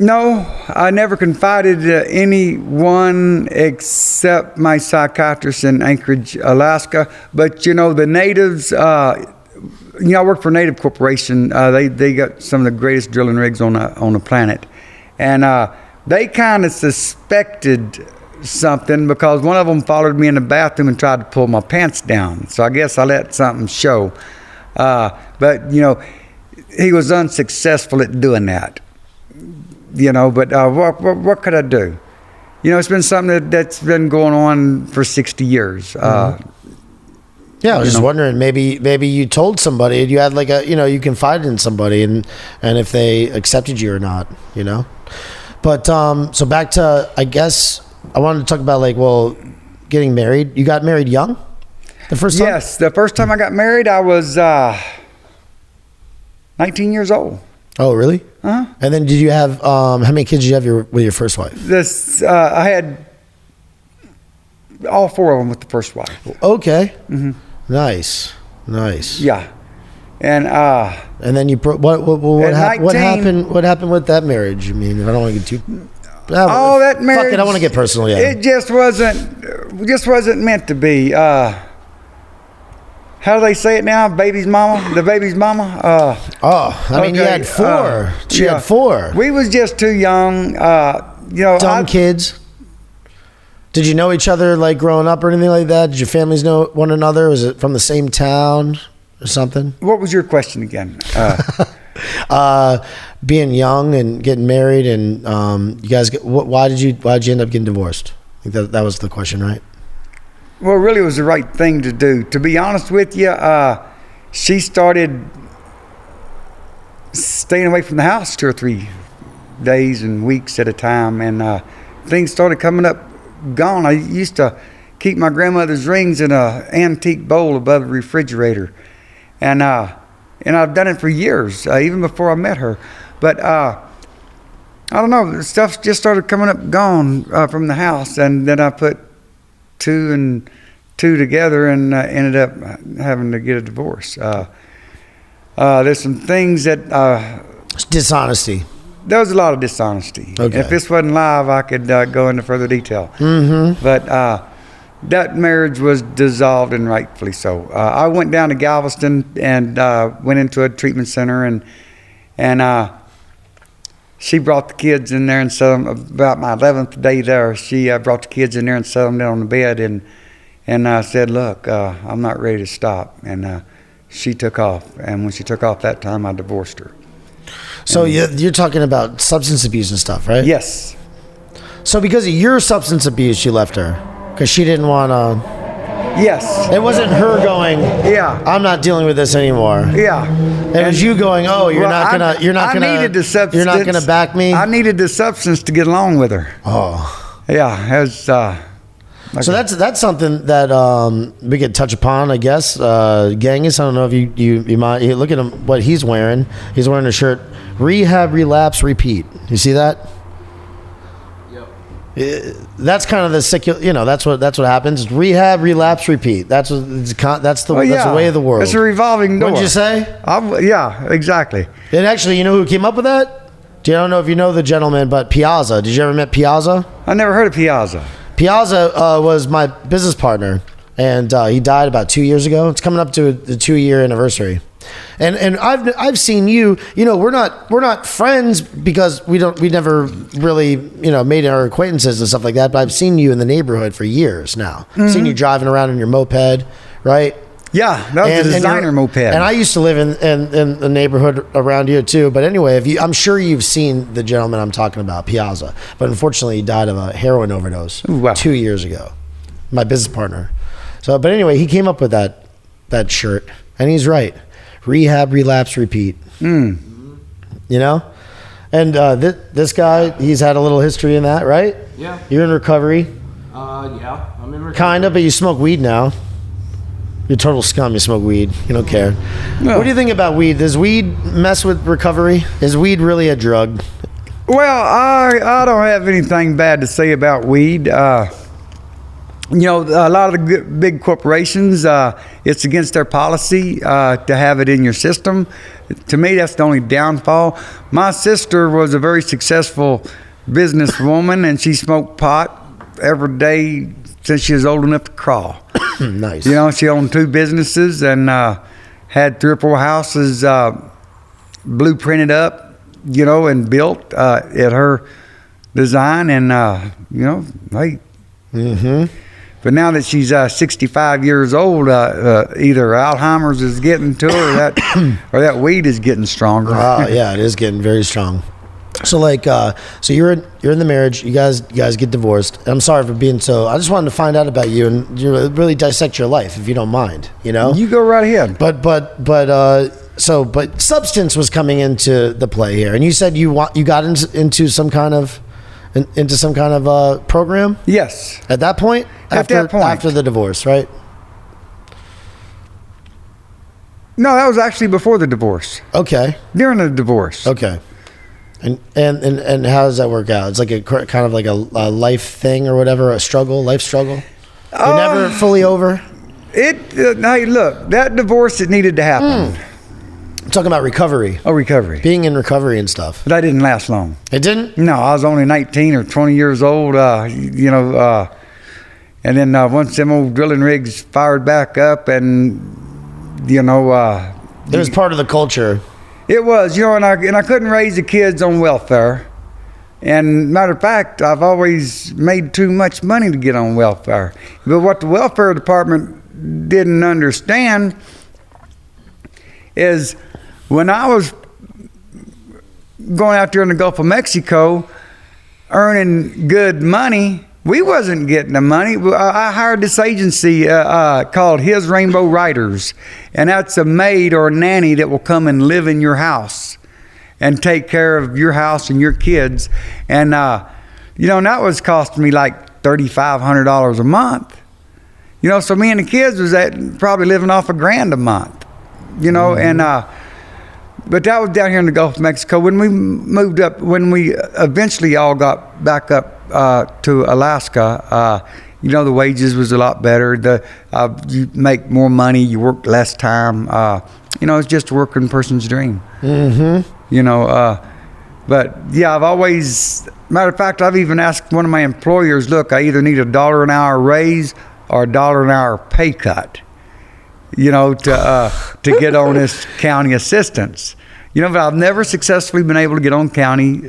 No, I never confided to anyone except my psychiatrist in Anchorage, Alaska. But the natives. I work for a native corporation. They got some of the greatest drilling rigs on the planet, and they kind of suspected something because one of them followed me in the bathroom and tried to pull my pants down. So I guess I let something show. But he was unsuccessful at doing that. But what could I do? you know, it's been something that's been going on for 60 years. Yeah, I was You just know. wondering. Maybe you told somebody. You had like a, you confided in somebody, and if they accepted you or not. But so back to, I guess I wanted to talk about like, well, getting married. You got married young, the first time. Yes, the first time I got married, I was 19 years old. Oh, really? Uh-huh. And then did you have how many kids did you have with your first wife? I had all 4 of them with the first wife. Okay. Nice. Yeah, and then you what At 19 what happened with that marriage? I mean, I don't want to get too. that marriage. Fuck it, I want to get personal. Yeah. It just wasn't meant to be. How do they say it now? Baby's mama, the baby's mama. I mean, you okay, had 4. She yeah. had 4. We was just too young. Dumb kids. Did you know each other like growing up or anything like that? Did your families know one another? Was it from the same town or something? What was your question again? Being young and getting married, and you guys. Why'd you end up getting divorced? I think that was the question, right? Well, really, it was the right thing to do. To be honest with you, she started staying away from the house 2 or 3 days and weeks at a time, and things started coming up gone. I used to keep my grandmother's rings in a antique bowl above the refrigerator, and I've done it for years, even before I met her. But I don't know, stuff just started coming up gone from the house, and then I put 2 and 2 together and ended up having to get a divorce. There's some things that Dishonesty. there was a lot of dishonesty. Okay. If this wasn't live, I could go into further detail. But that marriage was dissolved, and rightfully so. I went down to Galveston and went into a treatment center, and she brought the kids in there and set them. About my 11th day there, she brought the kids in there and set them down on the bed, and said, "Look, I'm not ready to stop." And she took off, and when she took off that time, I divorced her. So you're talking about substance abuse and stuff, right? Yes. So because of your substance abuse, you left her because she didn't want to. Yes. It wasn't her going. Yeah. I'm not dealing with this anymore. Yeah. It was you going. Oh, you're not gonna. I needed the substance. You're not gonna back me. I needed the substance to get along with her. Oh. Yeah. It was, So that's something that we could touch upon, I guess. Genghis, I don't know if you might look at him. What he's wearing. He's wearing a shirt. Rehab, relapse, repeat. You see that? That's kind of the secular. That's what happens. Rehab, relapse, repeat. That's the way of the world. It's a revolving door. What'd you say? Yeah, exactly. And actually, you know who came up with that? I don't know if you know the gentleman, but Piazza. Did you ever meet Piazza? I never heard of Piazza. Piazza was my business partner, and he died about 2 years ago. It's coming up to the 2-year anniversary. And I've seen you. We're not friends because we never really made our acquaintances and stuff like that. But I've seen you in the neighborhood for years now. Mm-hmm. Seen you driving around in your moped, right? Yeah, that was a designer moped. And I used to live in the neighborhood around here too. But anyway, I'm sure you've seen the gentleman I'm talking about, Piazza. But unfortunately, he died of a heroin overdose 2 years ago. My business partner. So, but anyway, he came up with that shirt, and he's right. Rehab, relapse, repeat. And this guy, he's had a little history in that, right? Yeah. You're in recovery. Yeah, I'm in recovery. Kind of, but you smoke weed now. You're a total scum. You smoke weed. You don't care. No. What do you think about weed? Does weed mess with recovery? Is weed really a drug? Well, I don't have anything bad to say about weed. A lot of the big corporations, it's against their policy to have it in your system. To me, that's the only downfall. My sister was a very successful businesswoman, and she smoked pot every day since she was old enough to crawl. Nice. She owned 2 businesses and had 3 or 4 houses blueprinted up, and built at her design. And, hey. Mm-hmm. But now that she's 65 years old, either Alzheimer's is getting to her, or that weed is getting stronger. Oh, yeah, it is getting very strong. So like, so you're in the marriage. You guys get divorced. I'm sorry for being so. I just wanted to find out about you and really dissect your life, if you don't mind. You know, You go right ahead. But substance was coming into the play here, and you said you got into some kind of program. Yes. At that point, after the divorce, right? No, that was actually before the divorce. Okay. During the divorce. Okay. And how does that work out? It's like a kind of like a life thing or whatever, life struggle. You're never fully over. Hey, look, that divorce, it needed to happen. I'm talking about recovery. Oh, recovery. Being in recovery and stuff. But that didn't last long. It didn't? No, I was only 19 or 20 years old, and then once them old drilling rigs fired back up and, It was part of the culture. It was, and I couldn't raise the kids on welfare. And matter of fact, I've always made too much money to get on welfare. But what the welfare department didn't understand is when I was going out there in the Gulf of Mexico, earning good money, we wasn't getting the money. I hired this agency called His Rainbow Riders, and that's a maid or a nanny that will come and live in your house and take care of your house and your kids. And, and that was costing me like $3,500 a month. So me and the kids was probably living off $1,000 a month, but that was down here in the Gulf of Mexico. When we moved up, when we eventually all got back up to Alaska, the wages was a lot better. You make more money, you work less time. It's just a working person's dream. Mm-hmm. But yeah, I've always, matter of fact, I've even asked one of my employers, look, I either need $1 an hour raise or $1 an hour pay cut, to get on this county assistance. But I've never successfully been able to get on county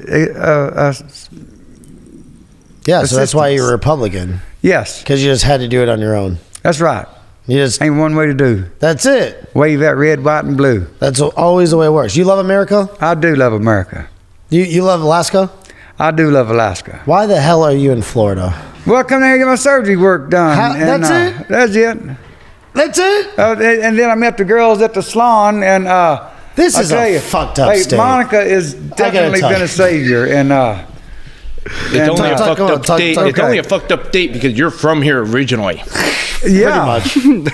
Yeah, so that's why you're a Republican. Yes. Because you just had to do it on your own. That's right. You just ain't one way to do. That's it. Wave that red, white, and blue. That's always the way it works. You love America? I do love America. You love Alaska? I do love Alaska. Why the hell are you in Florida? Well, I come here and get my surgery work done. That's it? That's it. That's it? And then I met the girls at the salon, and this is a fucked up state. Monica is definitely been a savior, and it's only a fucked up date. It's only a fucked up date because you're from here originally. Yeah, pretty much.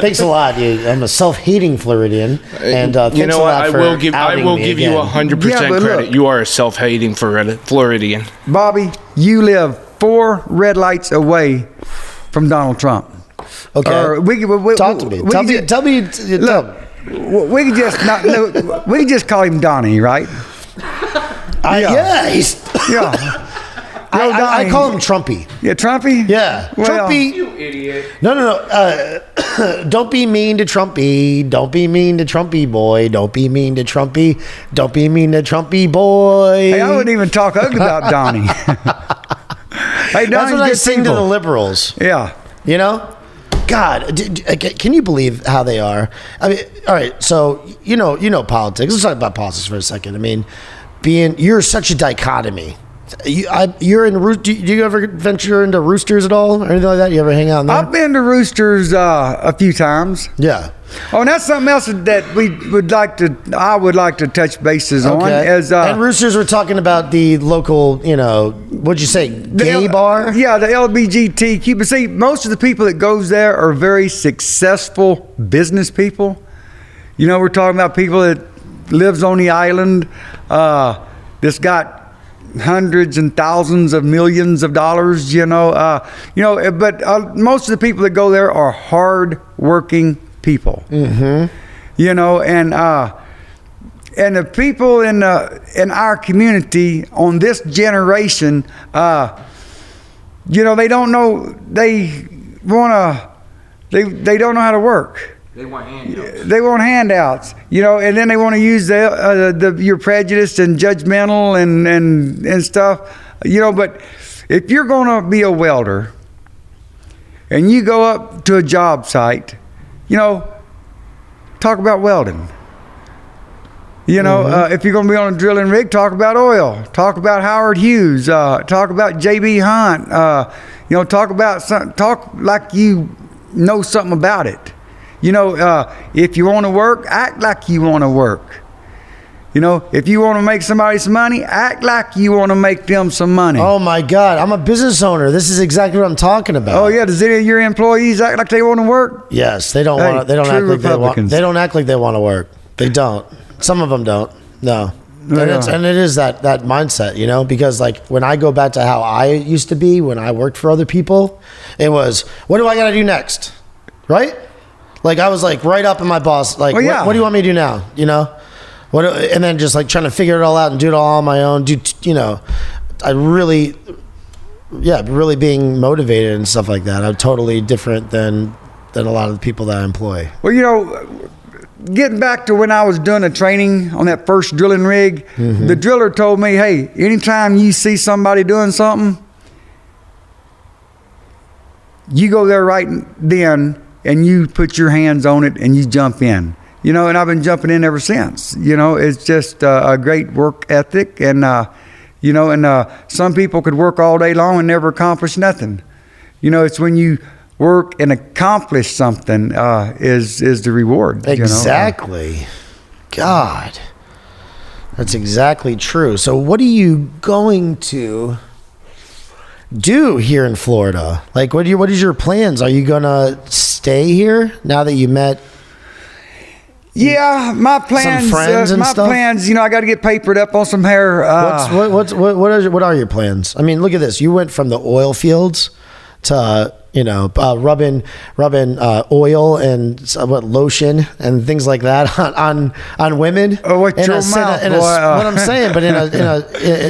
Thanks a lot. I'm a self-hating Floridian, and thanks you know a what? lot I for will give you 100% credit. Look, you are a self-hating Floridian. Bobby, you live 4 red lights away from Donald Trump. Okay, talk to me. Tell me. Look, we can just not. We can just call him Donnie, right? Yeah, yeah. I call him Trumpy. Yeah, Trumpy? Yeah. Well, Trumpy. You idiot. No. Don't be mean to Trumpy. Don't be mean to Trumpy boy. Don't be mean to Trumpy. Don't be mean to Trumpy boy. Hey, I wouldn't even talk ugly about Donnie. Hey, that's what I sing to the liberals. Yeah. God, can you believe how they are? I mean, all right, so you know politics. Let's talk about politics for a second. I mean, you're such a dichotomy. You're in do you ever venture into Roosters at all or anything like that? You ever hang out in there? I've been to Roosters a few times. Yeah. Oh, and that's something else that I would like to touch bases on. And Roosters, we're talking about the local, what'd you say, gay bar? Yeah, the LBGTQ. But see, most of the people that goes there are very successful business people. We're talking about people that lives on the island, that's got hundreds and thousands of millions of dollars, but most of the people that go there are hard-working people. Mm-hmm. And the people in our community on this generation, they don't know they don't know how to work. They want handouts. They want handouts, and then they want to use your prejudice and judgmental and stuff, But if you're going to be a welder and you go up to a job site, talk about welding. You know, if you're going to be on a drilling rig, talk about oil. Talk about Howard Hughes. Talk about J.B. Hunt. You know, talk like you know something about it. You know, if you want to work, act like you want to work. You know, if you want to make somebody some money, act like you want to make them some money. Oh my God, I'm a business owner. This is exactly what I'm talking about. Oh yeah, does any of your employees act like they want to work? Yes, they don't Hey, want. They don't true act like they want. Republicans. They don't act like they want to work. They don't. Some of them don't. No. And it is that mindset, you know, because like when I go back to how I used to be when I worked for other people, it was, what do I got to do next? Right? Like I was like right up in my boss, like, Well, yeah. what do you want me to do now? You know? And then just like trying to figure it all out and do it all on my own. You know, really being motivated and stuff like that. I'm totally different than a lot of the people that I employ. Well, you know, getting back to when I was doing the training on that first drilling rig, the driller told me, hey, anytime you see somebody doing something, you go there right then and you put your hands on it and you jump in. You know, and I've been jumping in ever since. You know, it's just a great work ethic. And, you know, and some people could work all day long and never accomplish nothing. You know, it's when you work and accomplish something is the reward. Exactly. You know? God. That's exactly true. So what are you going to do here in Florida? Like, what is your plans? Are you going to stay here now that you met... Yeah, my plans. Some friends and stuff? Plans. You know, I got to get papered up on some hair. What are your plans? I mean, look at this. You went from the oil fields to rubbing oil and lotion and things like that on women. Oh, what your mouth, boy. What I'm saying, but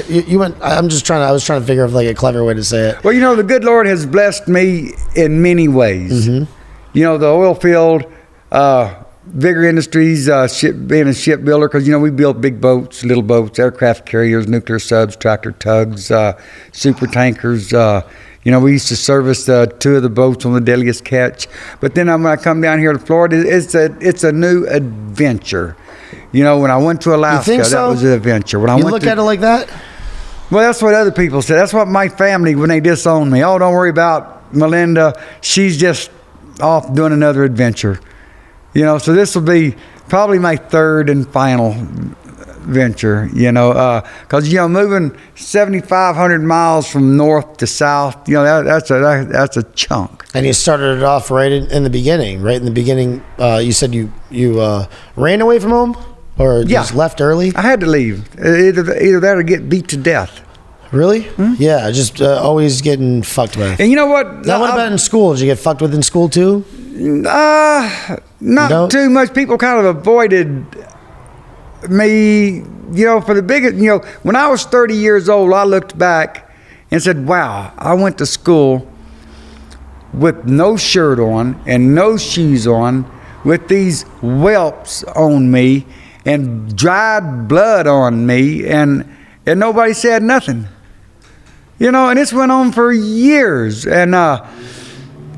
you went. I was trying to figure out like a clever way to say it. Well, you know, the good Lord has blessed me in many ways. You know, the oil field. Bigger industries, being a shipbuilder, because, you know, we built big boats, little boats, aircraft carriers, nuclear subs, tractor tugs, super tankers. You know, we used to service 2 of the boats on the deadliest catch. But then when I come down here to Florida, it's a new adventure. You know, when I went to Alaska, that was an adventure. When I you look at it like that? Well, that's what other people said. That's what my family, when they disowned me. Oh, don't worry about Melinda. She's just off doing another adventure. You know, so this will be probably my 3rd and final venture, you know, because, you know, moving 7,500 miles from north to south, you know, that's a chunk. And you started it off right in the beginning, right? In the beginning, you said you ran away from home or just left early? I had to leave. Either that or get beat to death. Really? Yeah, just always getting fucked with. And you know what? Now, what about in school? Did you get fucked with in school too? Not too much. People kind of avoided me, you know, for the biggest, you know, when I was 30 years old, I looked back and said, wow, I went to school with no shirt on and no shoes on, with these whelps on me and dried blood on me, and nobody said nothing. You know, and this went on for years. And,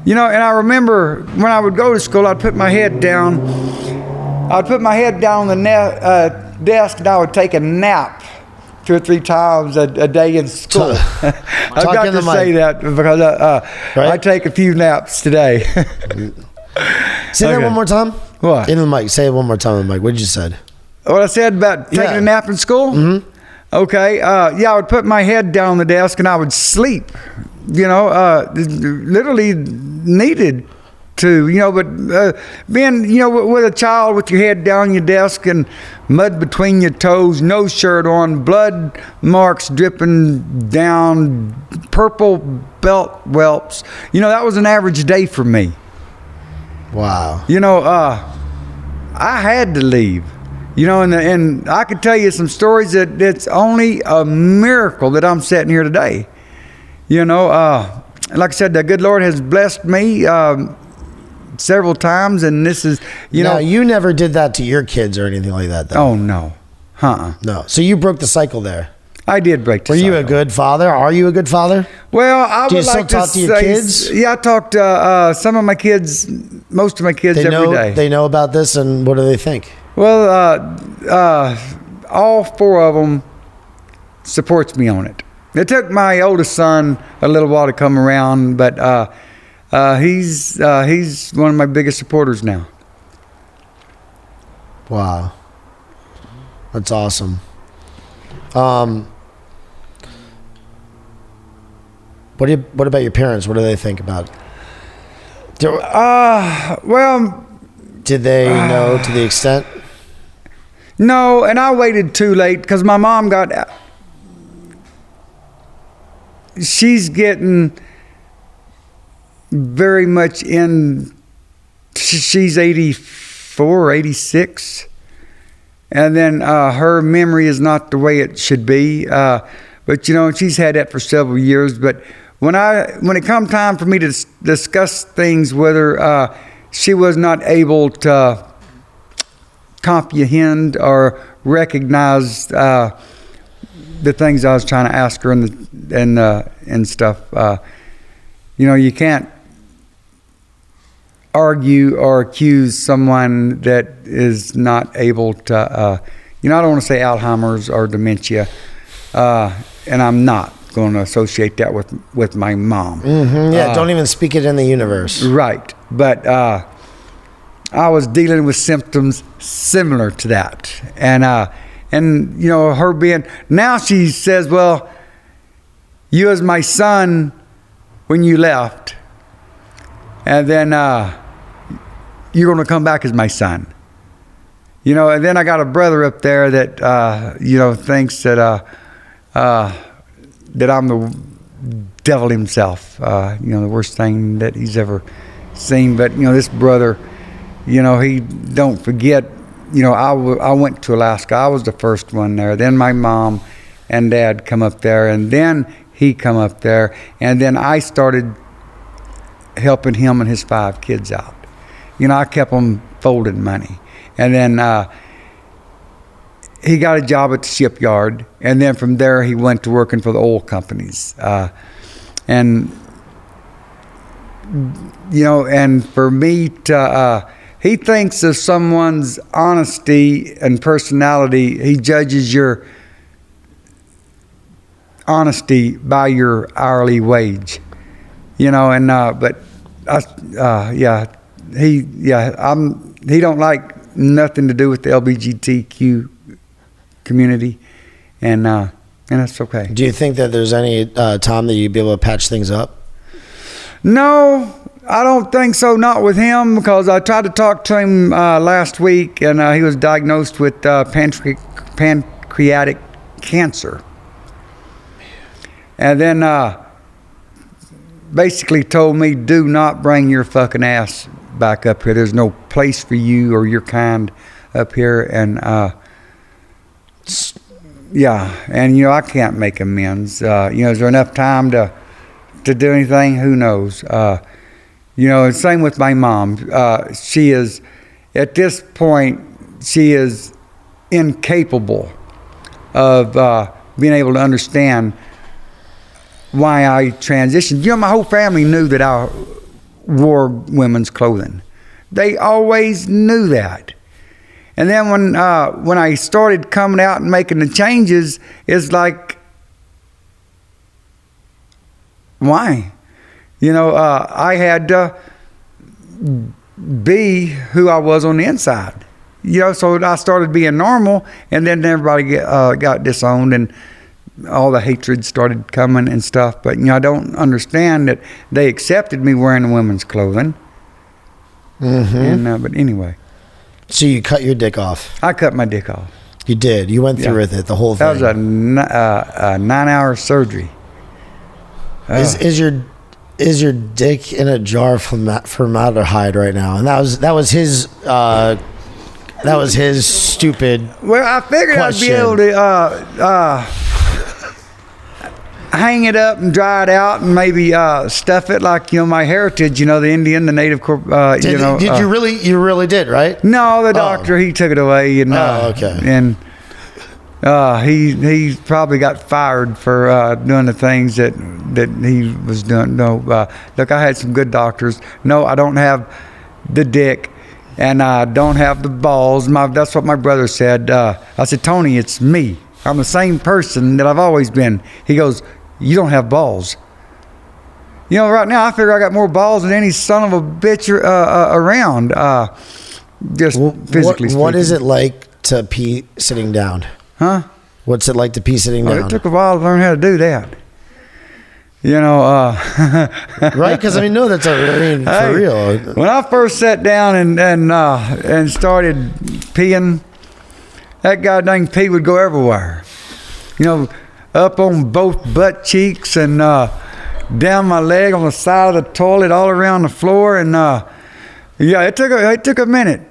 you know, and I remember when I would go to school, I'd put my head down. I'd put my head down on the desk, and I would take a nap 2 or 3 times a day in school. I've got to say that because I take a few naps today. Say that one more time. What? In the mic. Say it one more time in the mic. What did you say? What I said about taking a nap in school? Mm-hmm. Okay. I would put my head down on the desk and I would sleep. You know, literally needed to, you know, but being, you know, with a child with your head down on your desk and mud between your toes, no shirt on, blood marks dripping down, purple belt whelps, you know, that was an average day for me. Wow. You know, I had to leave. You know, and I could tell you some stories that it's only a miracle that I'm sitting here today. You know, like I said, the good Lord has blessed me several times, and this is, you know. You never did that to your kids or anything like that, though. Oh, no. No. So you broke the cycle there. I did break the cycle. Were you a good father? Are you a good father? Well, I Do you would still like to talk to your kids? Yeah, I talk to some of my kids, most of my kids every day. They know about this, and what do they think? Well, all four of them supports me on it. It took my oldest son a little while to come around, but he's one of my biggest supporters now. Wow. That's awesome. What about your parents? What do they think about it? Well, Did they know to the extent? no, and I waited too late because my mom she's getting very much in, she's 84, 86. And then her memory is not the way it should be. But, you know, she's had that for several years. But when it come time for me to discuss things with her, she was not able to comprehend or recognize the things I was trying to ask her and stuff. You know, you can't argue or accuse someone that is not able to, you know, I don't want to say Alzheimer's or dementia, and I'm not going to associate that with my mom. Mm-hmm, yeah, don't even speak it in the universe. Right, but I was dealing with symptoms similar to that, and you know, her being, now she says, well, you was my son when you left, and then you're going to come back as my son. You know, and then I got a brother up there that, you know, thinks that that I'm the devil himself. You know, the worst thing that he's ever seen. But, you know, this brother, you know, he don't forget, you know, I went to Alaska. I was the first one there. Then my mom and dad come up there, and then he come up there, and then I started helping him and his 5 kids out. You know, I kept him folding money. And then he got a job at the shipyard, and then from there he went to working for the oil companies. And, you know, and for me to, he thinks of someone's honesty and personality, he judges your honesty by your hourly wage. You know, and, but, he don't like nothing to do with the LGBTQ community, and that's okay. Do you think that there's any time that you'd be able to patch things up? No, I don't think so. Not with him, because I tried to talk to him last week, and he was diagnosed with pancreatic cancer, and then basically told me, do not bring your fucking ass back up here. There's no place for you or your kind up here. And yeah, and you know, I can't make amends. You know, is there enough time to do anything? Who knows? You know, and same with my mom. She is, at this point, she is incapable of being able to understand why I transitioned. You know, my whole family knew that I wore women's clothing. They always knew that. And then when I started coming out and making the changes, it's like, why? You know, I had to be who I was on the inside. You know, so I started being normal, and then everybody got disowned, and all the hatred started coming and stuff. But, you know, I don't understand that they accepted me wearing the women's clothing. Mm-hmm. And, but anyway. So you cut your dick off? I cut my dick off. You did? You went through with it, the whole thing? That was a 9-hour surgery. Is your dick in a jar of formaldehyde right now? And that was his stupid. Well, I figured question. I'd be able to hang it up and dry it out, and maybe stuff it like, you know, my heritage. You know, the Indian, the Native. Did you really? You really did, right? No, the doctor, he took it away, and okay. And he probably got fired for doing the things that he was doing. No, look, I had some good doctors. No, I don't have the dick and I don't have the balls. That's what my brother said. I said, Tony, it's me. I'm the same person that I've always been. He goes, you don't have balls. You know, right now I figure I got more balls than any son of a bitch around. Just physically speaking. What is it like to pee sitting down? Huh? What's it like to pee sitting down? It took a while to learn how to do that. You know, right? Because I mean, no, that's for real. When I first sat down and started peeing, that goddamn pee would go everywhere. You know, up on both butt cheeks and down my leg, on the side of the toilet, all around the floor, and yeah, it took a minute.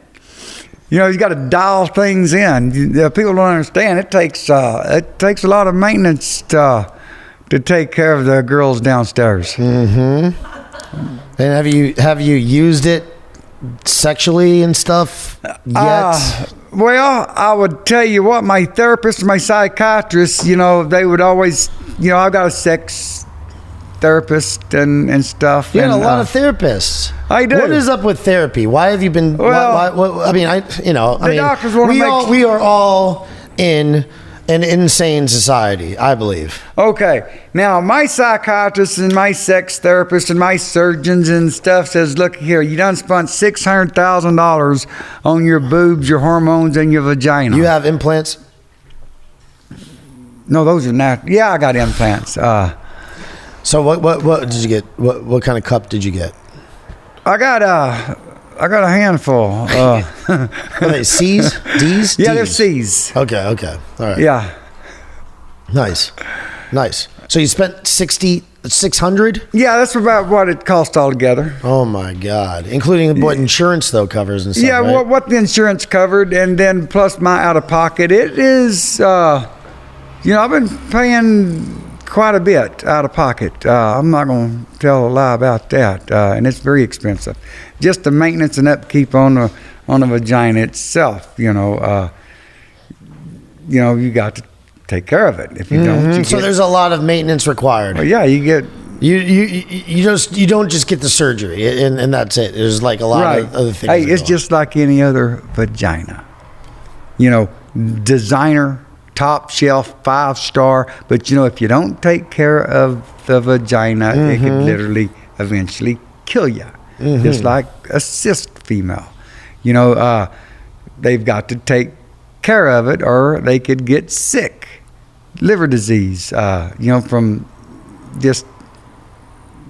You know, you got to dial things in. People don't understand. It takes a lot of maintenance to take care of the girls downstairs. Mm-hmm. And have you used it sexually and stuff yet? Well, I would tell you what, my therapist and my psychiatrist, you know, they would always, you know, I've got a sex therapist and stuff. You got a lot of therapists. I do. What is up with therapy? Why have you been? Well, I mean, doctors want to make. We are all in an insane society, I believe. Okay, now my psychiatrist and my sex therapist and my surgeons and stuff says, look here, you done spent $600,000 on your boobs, your hormones, and your vagina. You have implants? No, those are not. Yeah, I got implants. So what did you get? What kind of cup did you get? I got a handful. Are they C's? D's? Yeah, D's? they're C's. Okay, all right. Yeah. Nice. So you spent 600? Yeah, that's about what it cost altogether. Oh my God! Including what insurance though covers and stuff. Yeah, right? what the insurance covered, and then plus my out of pocket. It is, you know, I've been paying quite a bit out of pocket. I'm not going to tell a lie about that, and it's very expensive. Just the maintenance and upkeep on the vagina itself. You know, you got to take care of it. If you don't, so there's a lot of maintenance required. Well, yeah, you get. You don't just get the surgery and that's it. There's like a lot of other things. Hey, it's just like any other vagina. You know, designer, top shelf, 5-star. But you know, if you don't take care of the vagina, it could literally eventually kill you. Just like a cyst female. You know, they've got to take care of it, or they could get sick. Liver disease. You know, from just.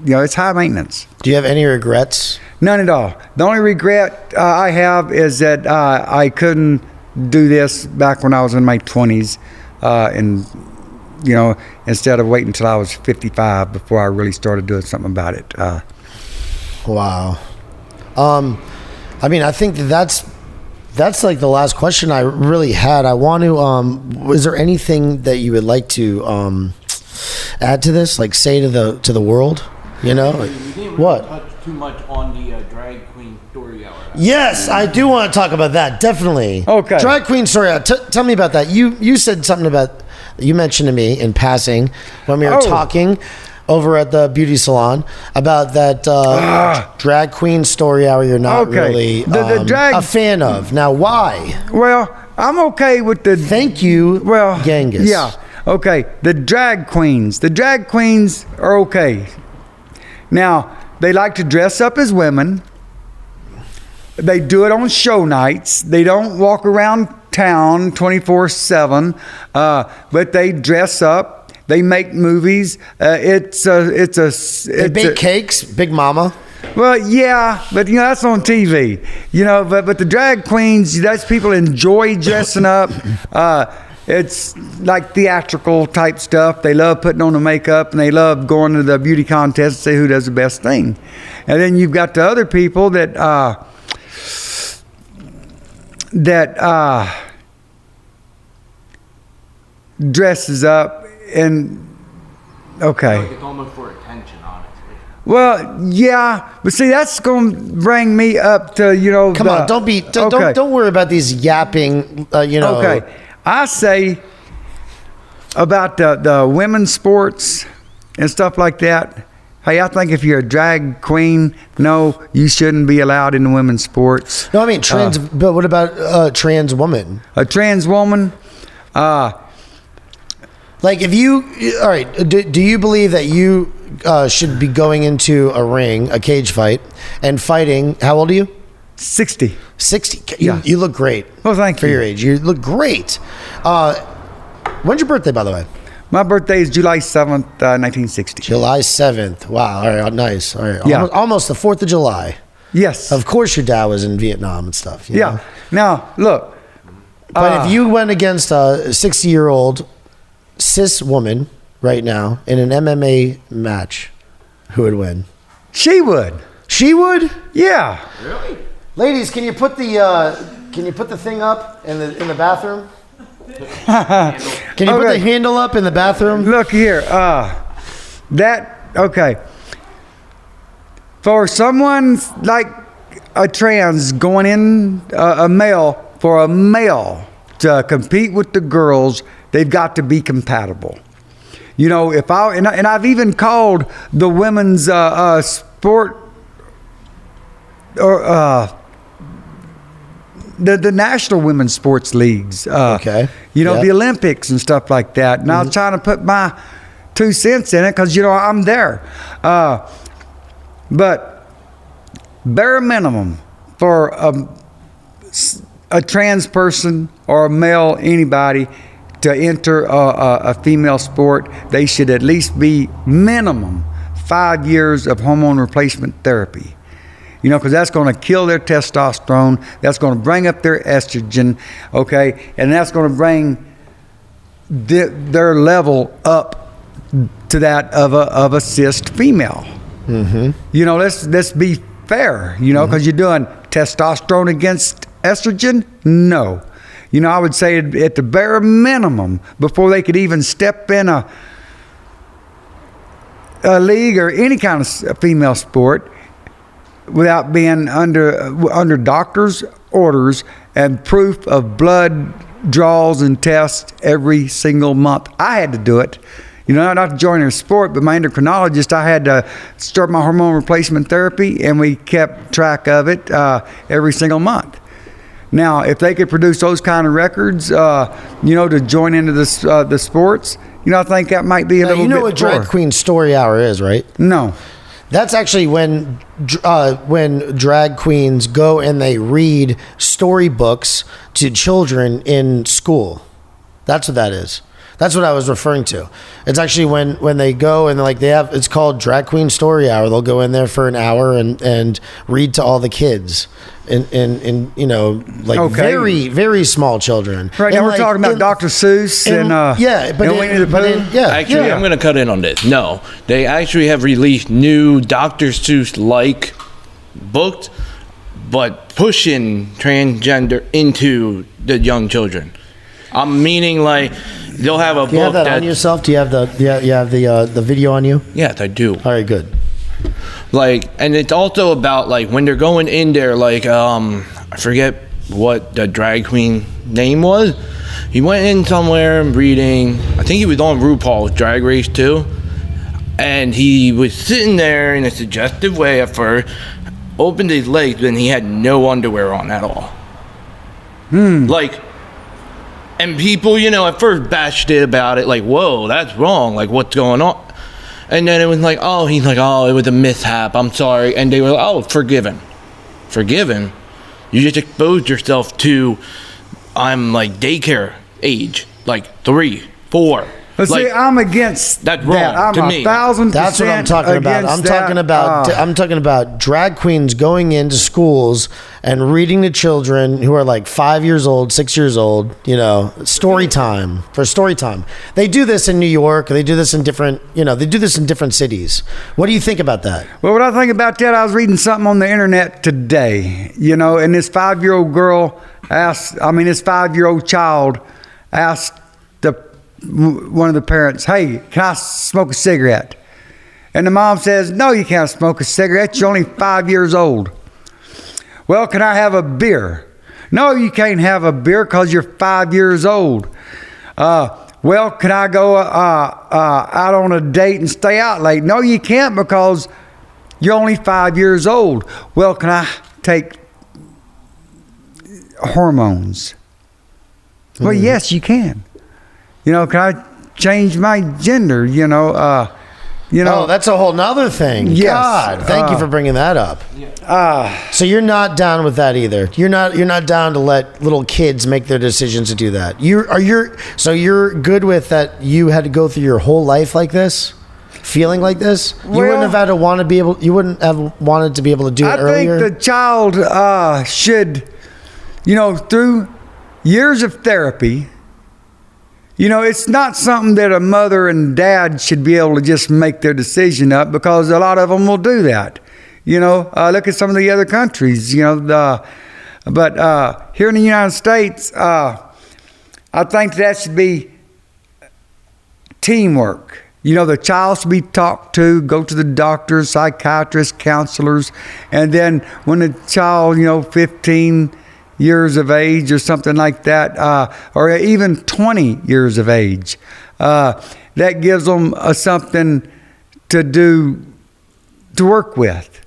You know, it's high maintenance. Do you have any regrets? None at all. The only regret I have is that I couldn't do this back when I was in my 20s, and you know, instead of waiting until I was 55 before I really started doing something about it. Wow. I mean, I think that's like the last question I really had. I want to. Is there anything that you would like to add to this? Like, say to the world? You know, We didn't really what? touch too much on the drag queen story hour. Yes, I do want to talk about that. Definitely. Okay. Drag queen story. Tell me about that. You said something about, you mentioned to me in passing when we were talking over at the beauty salon about that drag queen story hour. You're not really the drag a fan of. Now, why? Well, I'm okay with the. Thank you. Well, Genghis. Yeah. Okay. The drag queens. The drag queens are okay. Now, they like to dress up as women. They do it on show nights. They don't walk around town 24/7, but they dress up. They make movies. They bake cakes, Big Mama. Well, yeah, but you know, that's on TV. You know, but the drag queens, that's people enjoy dressing up. It's like theatrical type stuff. They love putting on the makeup, and they love going to the beauty contest and say who does the best thing. And then you've got the other people that dresses up and okay. Like it's almost for attention, honestly. Well, yeah, but see, that's going to bring me up to, you know. Come on, don't worry about these yapping. You know. Okay. I say about the women's sports and stuff like that, Hey, I think if you're a drag queen, no, you shouldn't be allowed in the women's sports. No, I mean trans. But what about trans woman? A trans woman, Like, if you, all right, do you believe that you should be going into a ring, a cage fight, and fighting? How old are you? 60. 60. Yeah. You look great. Well, thank for you. your age. You look great. When's your birthday, by the way? My birthday is July 7th, 1960. July 7th. Wow. All right. Nice. All right. Yeah. Almost the 4th of July. Yes. Of course, your dad was in Vietnam and stuff. You know? Now, look. But if you went against a 60-year-old cis woman right now in an MMA match, who would win? She would. She would? Yeah. Ladies, can you put the thing up in the bathroom? Can you put the handle up in the bathroom? Look here. Okay. For someone like a trans going in, a male, for a male to compete with the girls, they've got to be compatible. You know, if and I've even called the women's sport or the national women's sports leagues. Okay. You know, Yeah. the Olympics and stuff like that. And I was trying to put my 2 cents in it because, you know, I'm there. But bare minimum for a trans person or a male, anybody, to enter a female sport, they should at least be minimum 5 years of hormone replacement therapy. You know, because that's going to kill their testosterone. That's going to bring up their estrogen, okay? And that's going to bring their level up to that of a cis female. Mm-hmm. You know, let's be fair, you know, because you're doing testosterone against estrogen? No. You know, I would say at the bare minimum, before they could even step in a league or any kind of female sport, without being under doctor's orders and proof of blood draws and tests every single month. I had to do it. You know, not to join their sport, but my endocrinologist, I had to start my hormone replacement therapy, and we kept track of it every single month. Now, if they could produce those kind of records, you know, to join into the sports, you know, I think that might be a little bit. You know what Drag Queen Story Hour is, right? No. That's actually when drag queens go and they read storybooks to children in school. That's what that is. That's what I was referring to. It's actually when they go and like it's called Drag Queen Story Hour. They'll go in there for an hour and read to all the kids in you know, like very, very small children. Right, now we're talking about Dr. Seuss and Actually, I'm going to cut in on this. No, they actually have released new Dr. Seuss-like books, but pushing transgender into the young children. I'm meaning like they'll have a book. Do you have that on yourself? Do you have the video on you? Yes, I do. All right, good. Like, and it's also about like when they're going in there, like I forget what the drag queen name was. He went in somewhere reading. I think he was on RuPaul's Drag Race too, and he was sitting there in a suggestive way at first. Opened his legs and he had no underwear on at all. Like. And people, you know, at first bashed it about it, like, whoa, that's wrong, like, what's going on? And then it was like, oh, he's like, oh, it was a mishap, I'm sorry. And they were like, oh, forgiven. Forgiven? You just exposed yourself to, I'm like, daycare age, like 3, 4. But like, see, I'm against that's wrong that. I'm to me. 1,000% That's what I'm talking about. I'm talking about drag queens going into schools and reading to children who are like 5 years old, 6 years old, you know, story time. They do this in New York. They do this in different cities. What do you think about that? Well, what I think about that, I was reading something on the internet today, you know, and this 5-year-old this 5-year-old child asked one of the parents, hey, can I smoke a cigarette? And the mom says, no, you can't smoke a cigarette. You're only 5 years old. Well, can I have a beer? No, you can't have a beer because you're 5 years old. well, can I go out on a date and stay out late? No, you can't because you're only 5 years old. Well, can I take hormones? Well, yes, you can. You know, can I change my gender? Oh, that's a whole nother thing. Yes. God, thank you for bringing that up. So you're not down with that either. You're not down to let little kids make their decisions to do that. So you're good with that. You had to go through your whole life like this, feeling like this. You wouldn't have had to want to be able. You wouldn't have wanted to be able to do it earlier. I think the child should, through years of therapy. It's not something that a mother and dad should be able to just make their decision up, because a lot of them will do that. Look at some of the other countries, but here in the United States, I think that should be teamwork. The child should be talked to, go to the doctors, psychiatrists, counselors, and then when the child, 15 years of age or something like that, or even 20 years of age, that gives them something to do, to work with,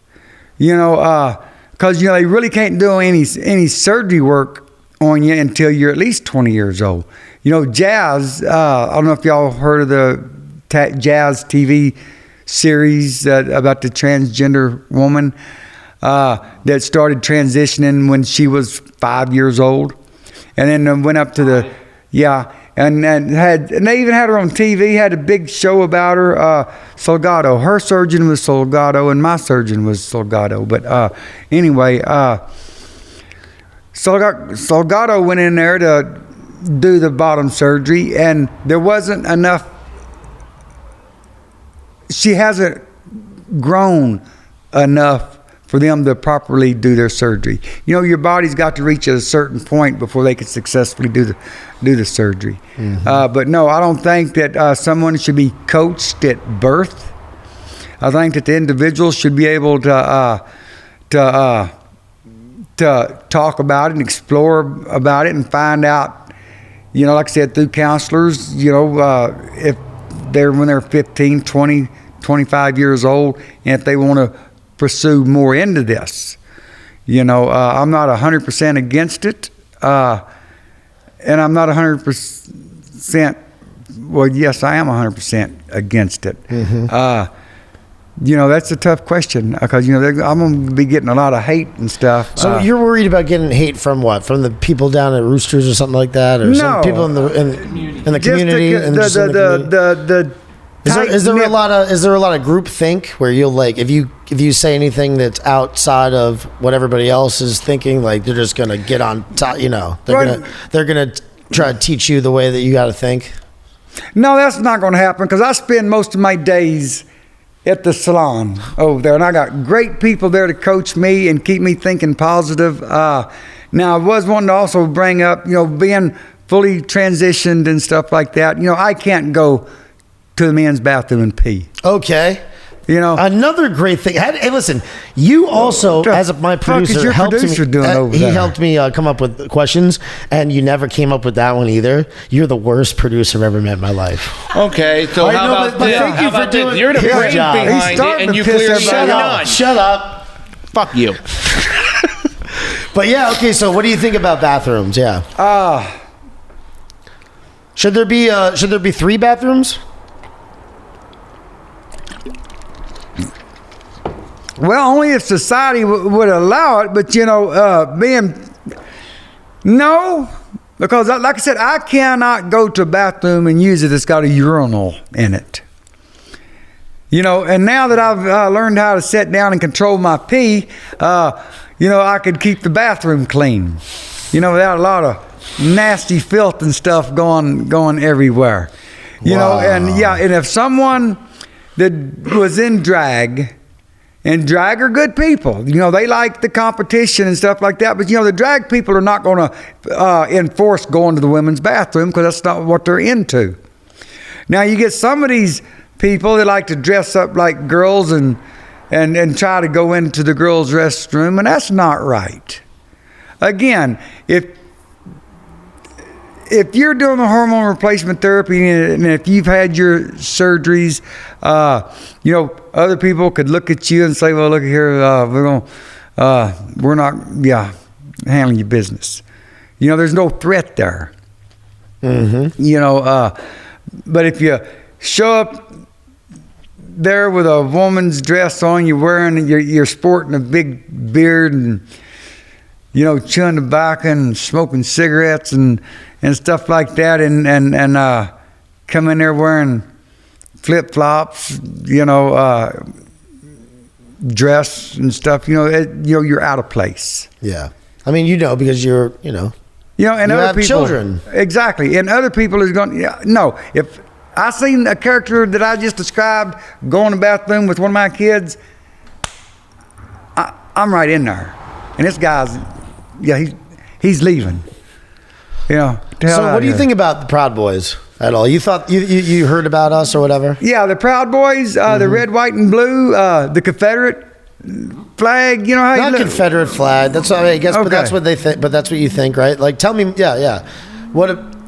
because they really can't do any surgery work on you until you're at least 20 years old. Jazz, I don't know if y'all heard of the Jazz TV series about the transgender woman that started transitioning when she was 5 years old, and then went up to the and they even had her on TV. Had a big show about her. Salgado, her surgeon was Salgado, and my surgeon was Salgado. But anyway, Salgado went in there to do the bottom surgery, and there wasn't enough. She hasn't grown enough for them to properly do their surgery. Your body's got to reach a certain point before they can successfully do the surgery. But no, I don't think that someone should be coached at birth. I think that the individual should be able to talk about it and explore about it and find out, like I said, through counselors, if when they're 15, 20, 25 years old, and if they want to pursue more into this. I'm not 100% against it, and I'm not 100%, well, yes, I am 100% against it. That's a tough question, because I'm going to be getting a lot of hate and stuff. So you're worried about getting hate from what? From the people down at Roosters or something like that, or some people in the community? Is there a lot of group think where you'll, like, if you say anything that's outside of what everybody else is thinking, like, they're just gonna get on top, they're gonna try to teach you the way that you got to think? No, that's not going to happen, because I spend most of my days at the salon over there, and I got great people there to coach me and keep me thinking positive. Now, I was wanting to also bring up, being fully transitioned and stuff like that. I can't go to the men's bathroom and pee. Okay. Another great thing. Hey, listen, you also, as my producer, helped me. He helped me come up with questions, and you never came up with that one either. You're the worst producer I've ever met in my life. Okay, so how about this? Thank you for doing. You're the brain behind it, and you clearly none. Shut up. Fuck you. But yeah, okay. So, what do you think about bathrooms? Yeah. Should there be 3 bathrooms? Well, only if society would allow it, but no, because like I said, I cannot go to a bathroom and use it that's got a urinal in it. And now that I've learned how to sit down and control my pee, I could keep the bathroom clean, without a lot of nasty filth and stuff going everywhere. Wow. And if someone that was in drag. And drag are good people. They like the competition and stuff like that. But, the drag people are not going to enforce going to the women's bathroom, because that's not what they're into. Now, you get some of these people that like to dress up like girls and try to go into the girls' restroom, and that's not right. Again, if if you're doing the hormone replacement therapy and if you've had your surgeries, other people could look at you and say, well, look here, we're not handling your business. There's no threat there. But if you show up there with a woman's dress on, you're sporting a big beard and chewing tobacco and smoking cigarettes and stuff like that, and come in there wearing flip-flops, dress and stuff, you're out of place. Yeah. I mean, because you're, and you other have people, children. Exactly. And other people is going, no, if I seen a character that I just described go in the bathroom with one of my kids, I'm right in there. And this guy's, he's leaving. So what do you think about the Proud Boys at all? You thought you heard about us or whatever? Yeah, the Proud Boys, the red, white, and blue, the Confederate flag. How Not you look. Confederate flag. That's what I guess, Okay. but that's what they think. But that's what you think, right? Like, tell me, yeah.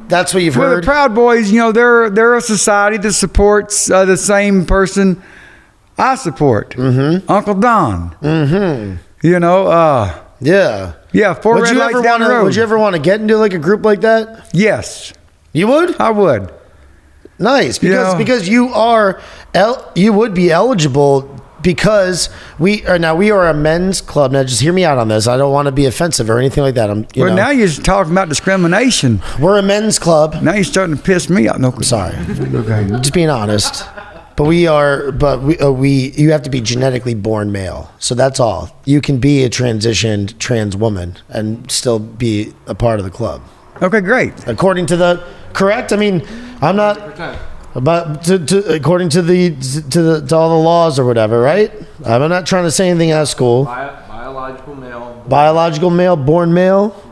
That's what you've Well, heard. the Proud Boys, they're a society that supports the same person I support, Uncle Don. Yeah. Yeah, four red lights down the road. Would you ever want to get into like a group like that? Yes, You would? I would. Nice, because you would be eligible because we are a men's club. Now, just hear me out on this. I don't want to be offensive or anything like that. Now you're talking about discrimination. We're a men's club. Now you're starting to piss me off. No, I'm sorry, okay. just being honest. But we you have to be genetically born male. So that's all. You can be a transitioned trans woman and still be a part of the club. Okay, great. According to the correct. I mean, I'm not. But according to to all the laws or whatever, right? I'm not trying to say anything out of school. Biological male. Biological male, born male.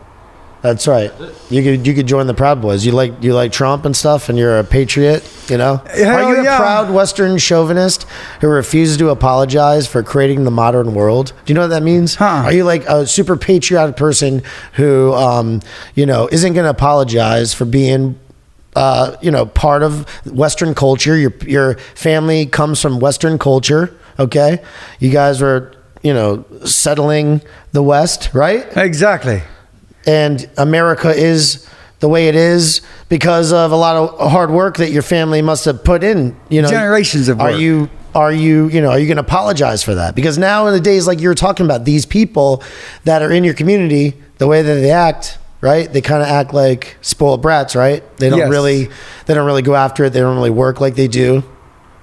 That's right. You could join the Proud Boys. You like Trump and stuff, and you're a patriot. Hell Are you a yeah. proud Western chauvinist who refuses to apologize for creating the modern world? Do you know what that means? Huh. Are you like a super patriotic person who isn't going to apologize for being part of Western culture? Your family comes from Western culture. Okay, you guys were settling the West, right? Exactly. And America is the way it is because of a lot of hard work that your family must have put in. Generations of work. Are you going to apologize for that? Because now in the days like you were talking about, these people that are in your community, the way that they act, right? They kind of act like spoiled brats, right? They don't Yes. really go after it. They don't really work like they do.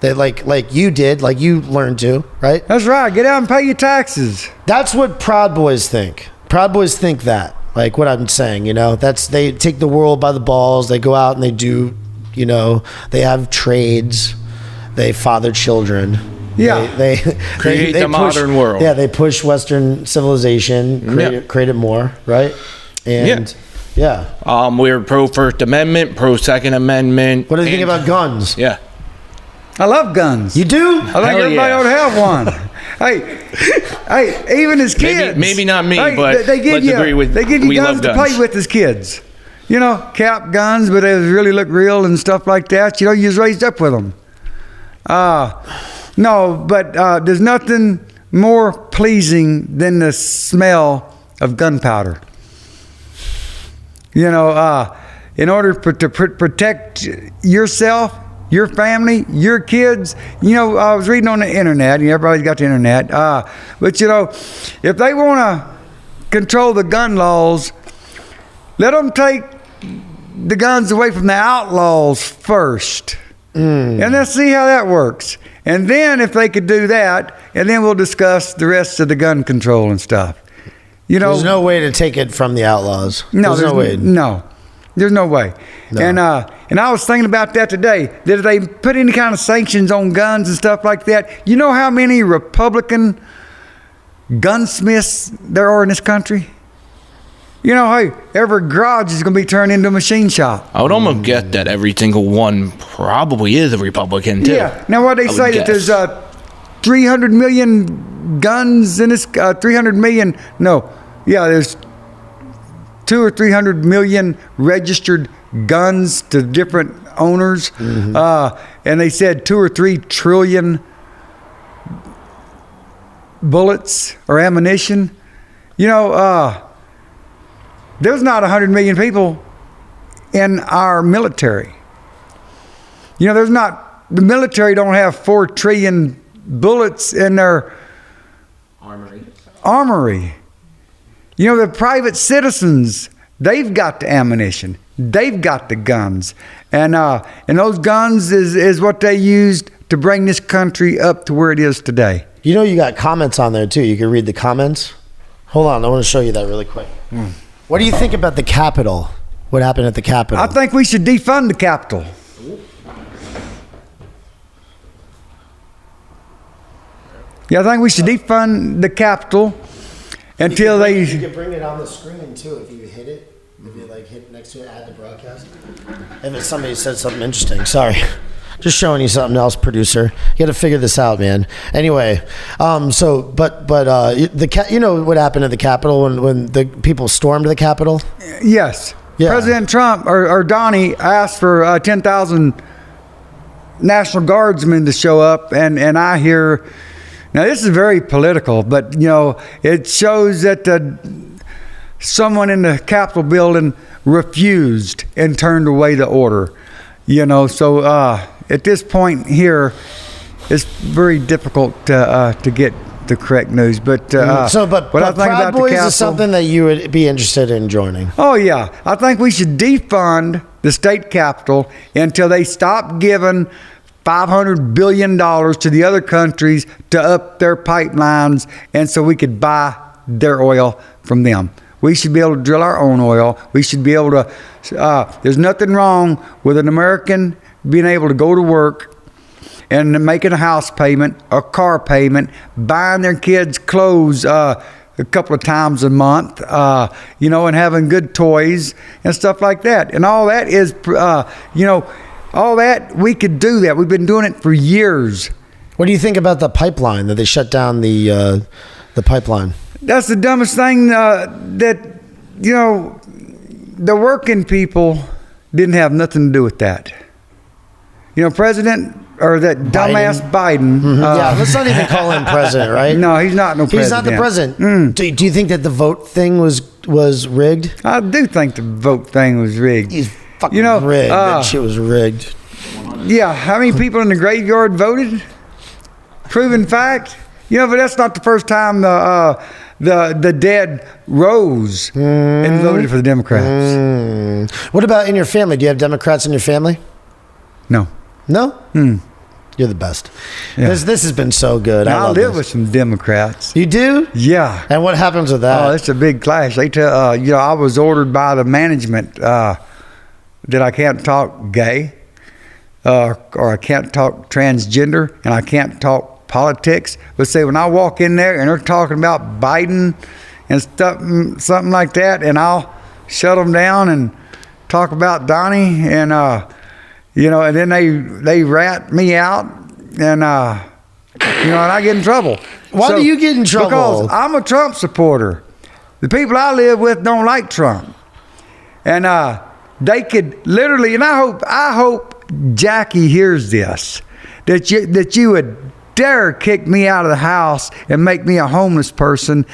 They like you did, like you learned to, right? That's right. Get out and pay your taxes. That's what Proud Boys think. Proud Boys think that. Like what I'm saying, they take the world by the balls. They go out and they do, they have trades. They father children. Yeah. They Create the modern world. Yeah, they push Western civilization, create it more, right? And yeah. We're pro First Amendment, pro Second Amendment. What do you think about guns? Yeah. I love guns. You do? I think Hell everybody yeah. ought to have one. hey, even as kids. Maybe not me, but they give let's agree with they give you we guns love to guns. play with as kids. Cap guns, but they really look real and stuff like that. You was raised up with them. No, but there's nothing more pleasing than the smell of gunpowder. In order to protect yourself, your family, your kids. I was reading on the internet, and everybody's got the internet. But if they want to control the gun laws, let them take the guns away from the outlaws first. And let's see how that works. And then if they could do that, and then we'll discuss the rest of the gun control and stuff. There's no way to take it from the outlaws. No, there's no way. No, there's no way. No. And I was thinking about that today. That if they put any kind of sanctions on guns and stuff like that, you know how many Republican gunsmiths there are in this country? Every garage is going to be turned into a machine shop. I would almost get that every single one probably is a Republican too. Yeah. Now, what they I would say that guess. there's 300 million guns in this. 300 million. No. Yeah, there's 200 or 300 million registered guns to different owners. And they said 2 or 3 trillion bullets or ammunition. You know, there's not 100 million people in our military. You know, the military don't have 4 trillion bullets in their armory. You know, the private citizens, they've got the ammunition. They've got the guns. And those guns is what they used to bring this country up to where it is today. You know, you got comments on there too. You can read the comments. Hold on, I want to show you that really quick. What do you think about the Capitol? What happened at the Capitol? I think we should defund the Capitol. Yeah, I think we should defund the Capitol until they... You can bring it on the screen too if you hit it. If you like hit next to it, add the broadcast. If somebody said something interesting, sorry. Just showing you something else, producer. You got to figure this out, man. Anyway, you know what happened at the Capitol when the people stormed the Capitol? Yes. Yeah. President Trump or Donnie asked for 10,000 National Guardsmen to show up, and I hear... Now, this is very political, but, you know, it shows that someone in the Capitol building refused and turned away the order. You know, so at this point here, it's very difficult to get the correct news. But but I think Proud about Boys the Capitol, is something that you would be interested in joining. Oh, yeah. I think we should defund the state capitol until they stop giving $500 billion to the other countries to up their pipelines, and so we could buy their oil from them. We should be able to drill our own oil. We should be able to, there's nothing wrong with an American being able to go to work and making a house payment, a car payment, buying their kids clothes a couple of times a month, you know, and having good toys and stuff like that. And all that is, you know, all that, we could do that. We've been doing it for years. What do you think about the pipeline, that they shut down the pipeline? That's the dumbest thing that, you know, the working people didn't have nothing to do with that. You know, President, or that dumbass Biden. Yeah, let's not even call him president, right? No, he's not no president. He's not the president. Do you think that the vote thing was rigged? I do think the vote thing was rigged. He's fucking You know, rigged. That shit was rigged. Yeah, how many people in the graveyard voted? Proven fact. You know, but that's not the first time the dead rose and voted for the Democrats. What about in your family? Do you have Democrats in your family? No. No? You're the best. Yeah. This has been so good. I I love live this. with some Democrats. You do? Yeah. And what happens with that? Oh, it's a big clash. They tell you know, I was ordered by the management that I can't talk gay, or I can't talk transgender, and I can't talk politics. But say when I walk in there and they're talking about Biden and stuff, something like that, and I'll shut them down and talk about Donnie, and you know, and then they rat me out, and you know, and I get in trouble. Why do you get in trouble? Because I'm a Trump supporter. The people I live with don't like Trump, and they could literally. And I hope Jackie hears this, that you would dare kick me out of the house and make me a homeless person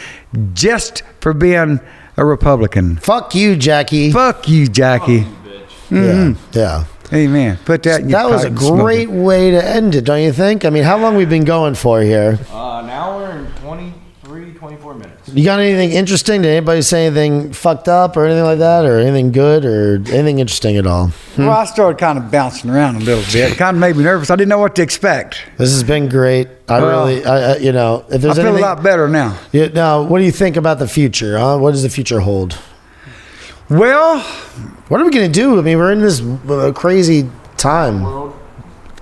just for being a Republican. Fuck you, Jackie. Fuck you, Jackie. Yeah. Amen. Put that in your That was a pipe and smoke great it. way to end it, don't you think? I mean, how long we been going for here? An hour and 24 minutes. You got anything interesting? Did anybody say anything fucked up or anything like that, or anything good, or anything interesting at all? Well, I started kind of bouncing around a little bit. It kind of made me nervous. I didn't know what to expect. This has been great. Well, You know, if I there's feel anything, a lot better now. Now, what do you think about the future? What does the future hold? Well, What are we gonna do? I mean, we're in this crazy time,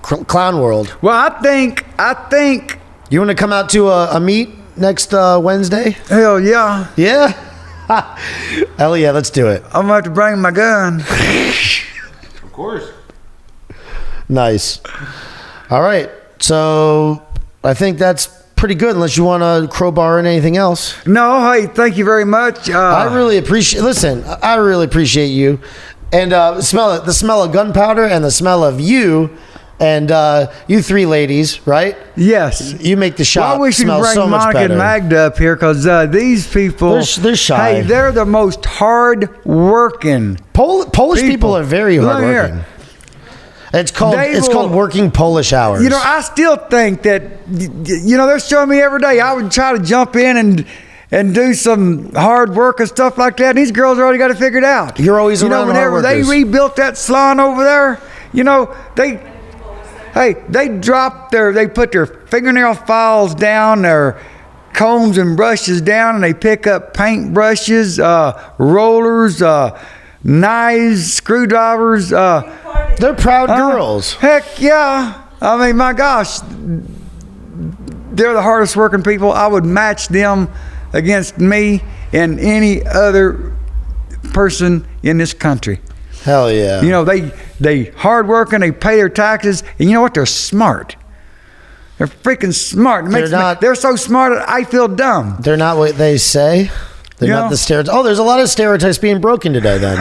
clown world. I think. You want to come out to a meet next Wednesday? Hell yeah. Yeah. Hell yeah, let's do it. I'm gonna have to bring my gun. Of course. Nice. All right. So I think that's pretty good, unless you want to crowbar in anything else. No, hey, thank you very much. I really appreciate. Listen, I really appreciate you, and the smell of gunpowder and the smell of you. And you three ladies, right? Yes. You make the shop Well, I wish you'd smell bring so much Monica better. and Magda up here because these people, They're shy. Hey, they're the most hard-working. Polish people are very Look here. hardworking. It's called working Polish hours. You know, I still think that, they're showing me every day. I would try to jump in and do some hard work and stuff like that. And these girls already got it figured out. You're always around whenever hard they workers. rebuilt that salon over there, they put their fingernail files down, their combs and brushes down, and they pick up paint brushes, rollers, knives, screwdrivers. They're proud girls. Heck yeah. I mean, my gosh, they're the hardest working people. I would match them against me and any other person in this country. Hell yeah. They hard working, they pay their taxes, and you know what? They're smart. They're freaking smart. They're so smart that I feel dumb. They're not what they say. They're not the stereotypes. Oh, there's a lot of stereotypes being broken today then.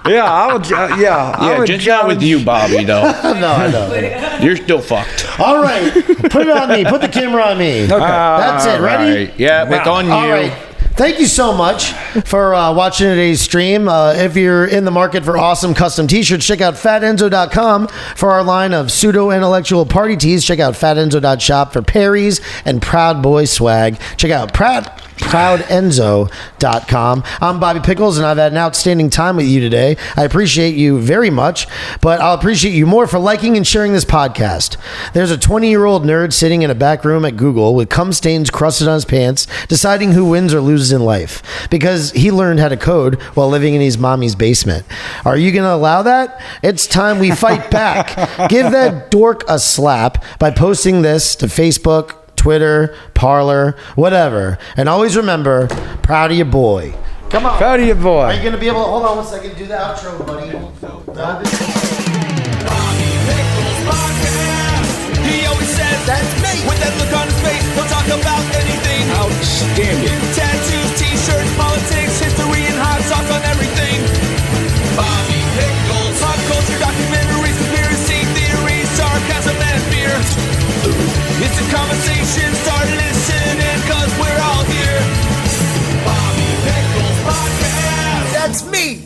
Yeah, I would. I would just not with you, Bobby. Though. No, I know. You're still fucked. All right. Put it on me. Put the camera on me. Okay. That's it. Ready? Right. Yeah, it's on you. All right. Thank you so much for watching today's stream. If you're in the market for awesome custom t-shirts, check out fatenzo.com for our line of pseudo-intellectual party tees. Check out fatenzo.shop for Perry's and Proud Boy swag. Check out proudenzo.com. I'm Bobby Pickles, and I've had an outstanding time with you today. I appreciate you very much, but I'll appreciate you more for liking and sharing this podcast. There's a 20-year-old nerd sitting in a back room at Google with cum stains crusted on his pants, deciding who wins or loses in life because he learned how to code while living in his mommy's basement. Are you going to allow that? It's time we fight back. Give that dork a slap by posting this to Facebook, Twitter, Parler, whatever. And always remember, proud of your boy. Come on. Proud of your boy. Are you going to be able to, hold on one second, do the outro, buddy. Bobby Pickles Podcast. He always says that's me. With that look on his face, he'll talk about anything. Outstanding. Tattoos, t-shirts, politics, history, and hot sauce on everything. Bobby Pickles. Pop culture, documentaries, conspiracy theories, sarcasm, and fear. It's a conversation, start listening, cause we're all here. Bobby Pickles Podcast. That's me.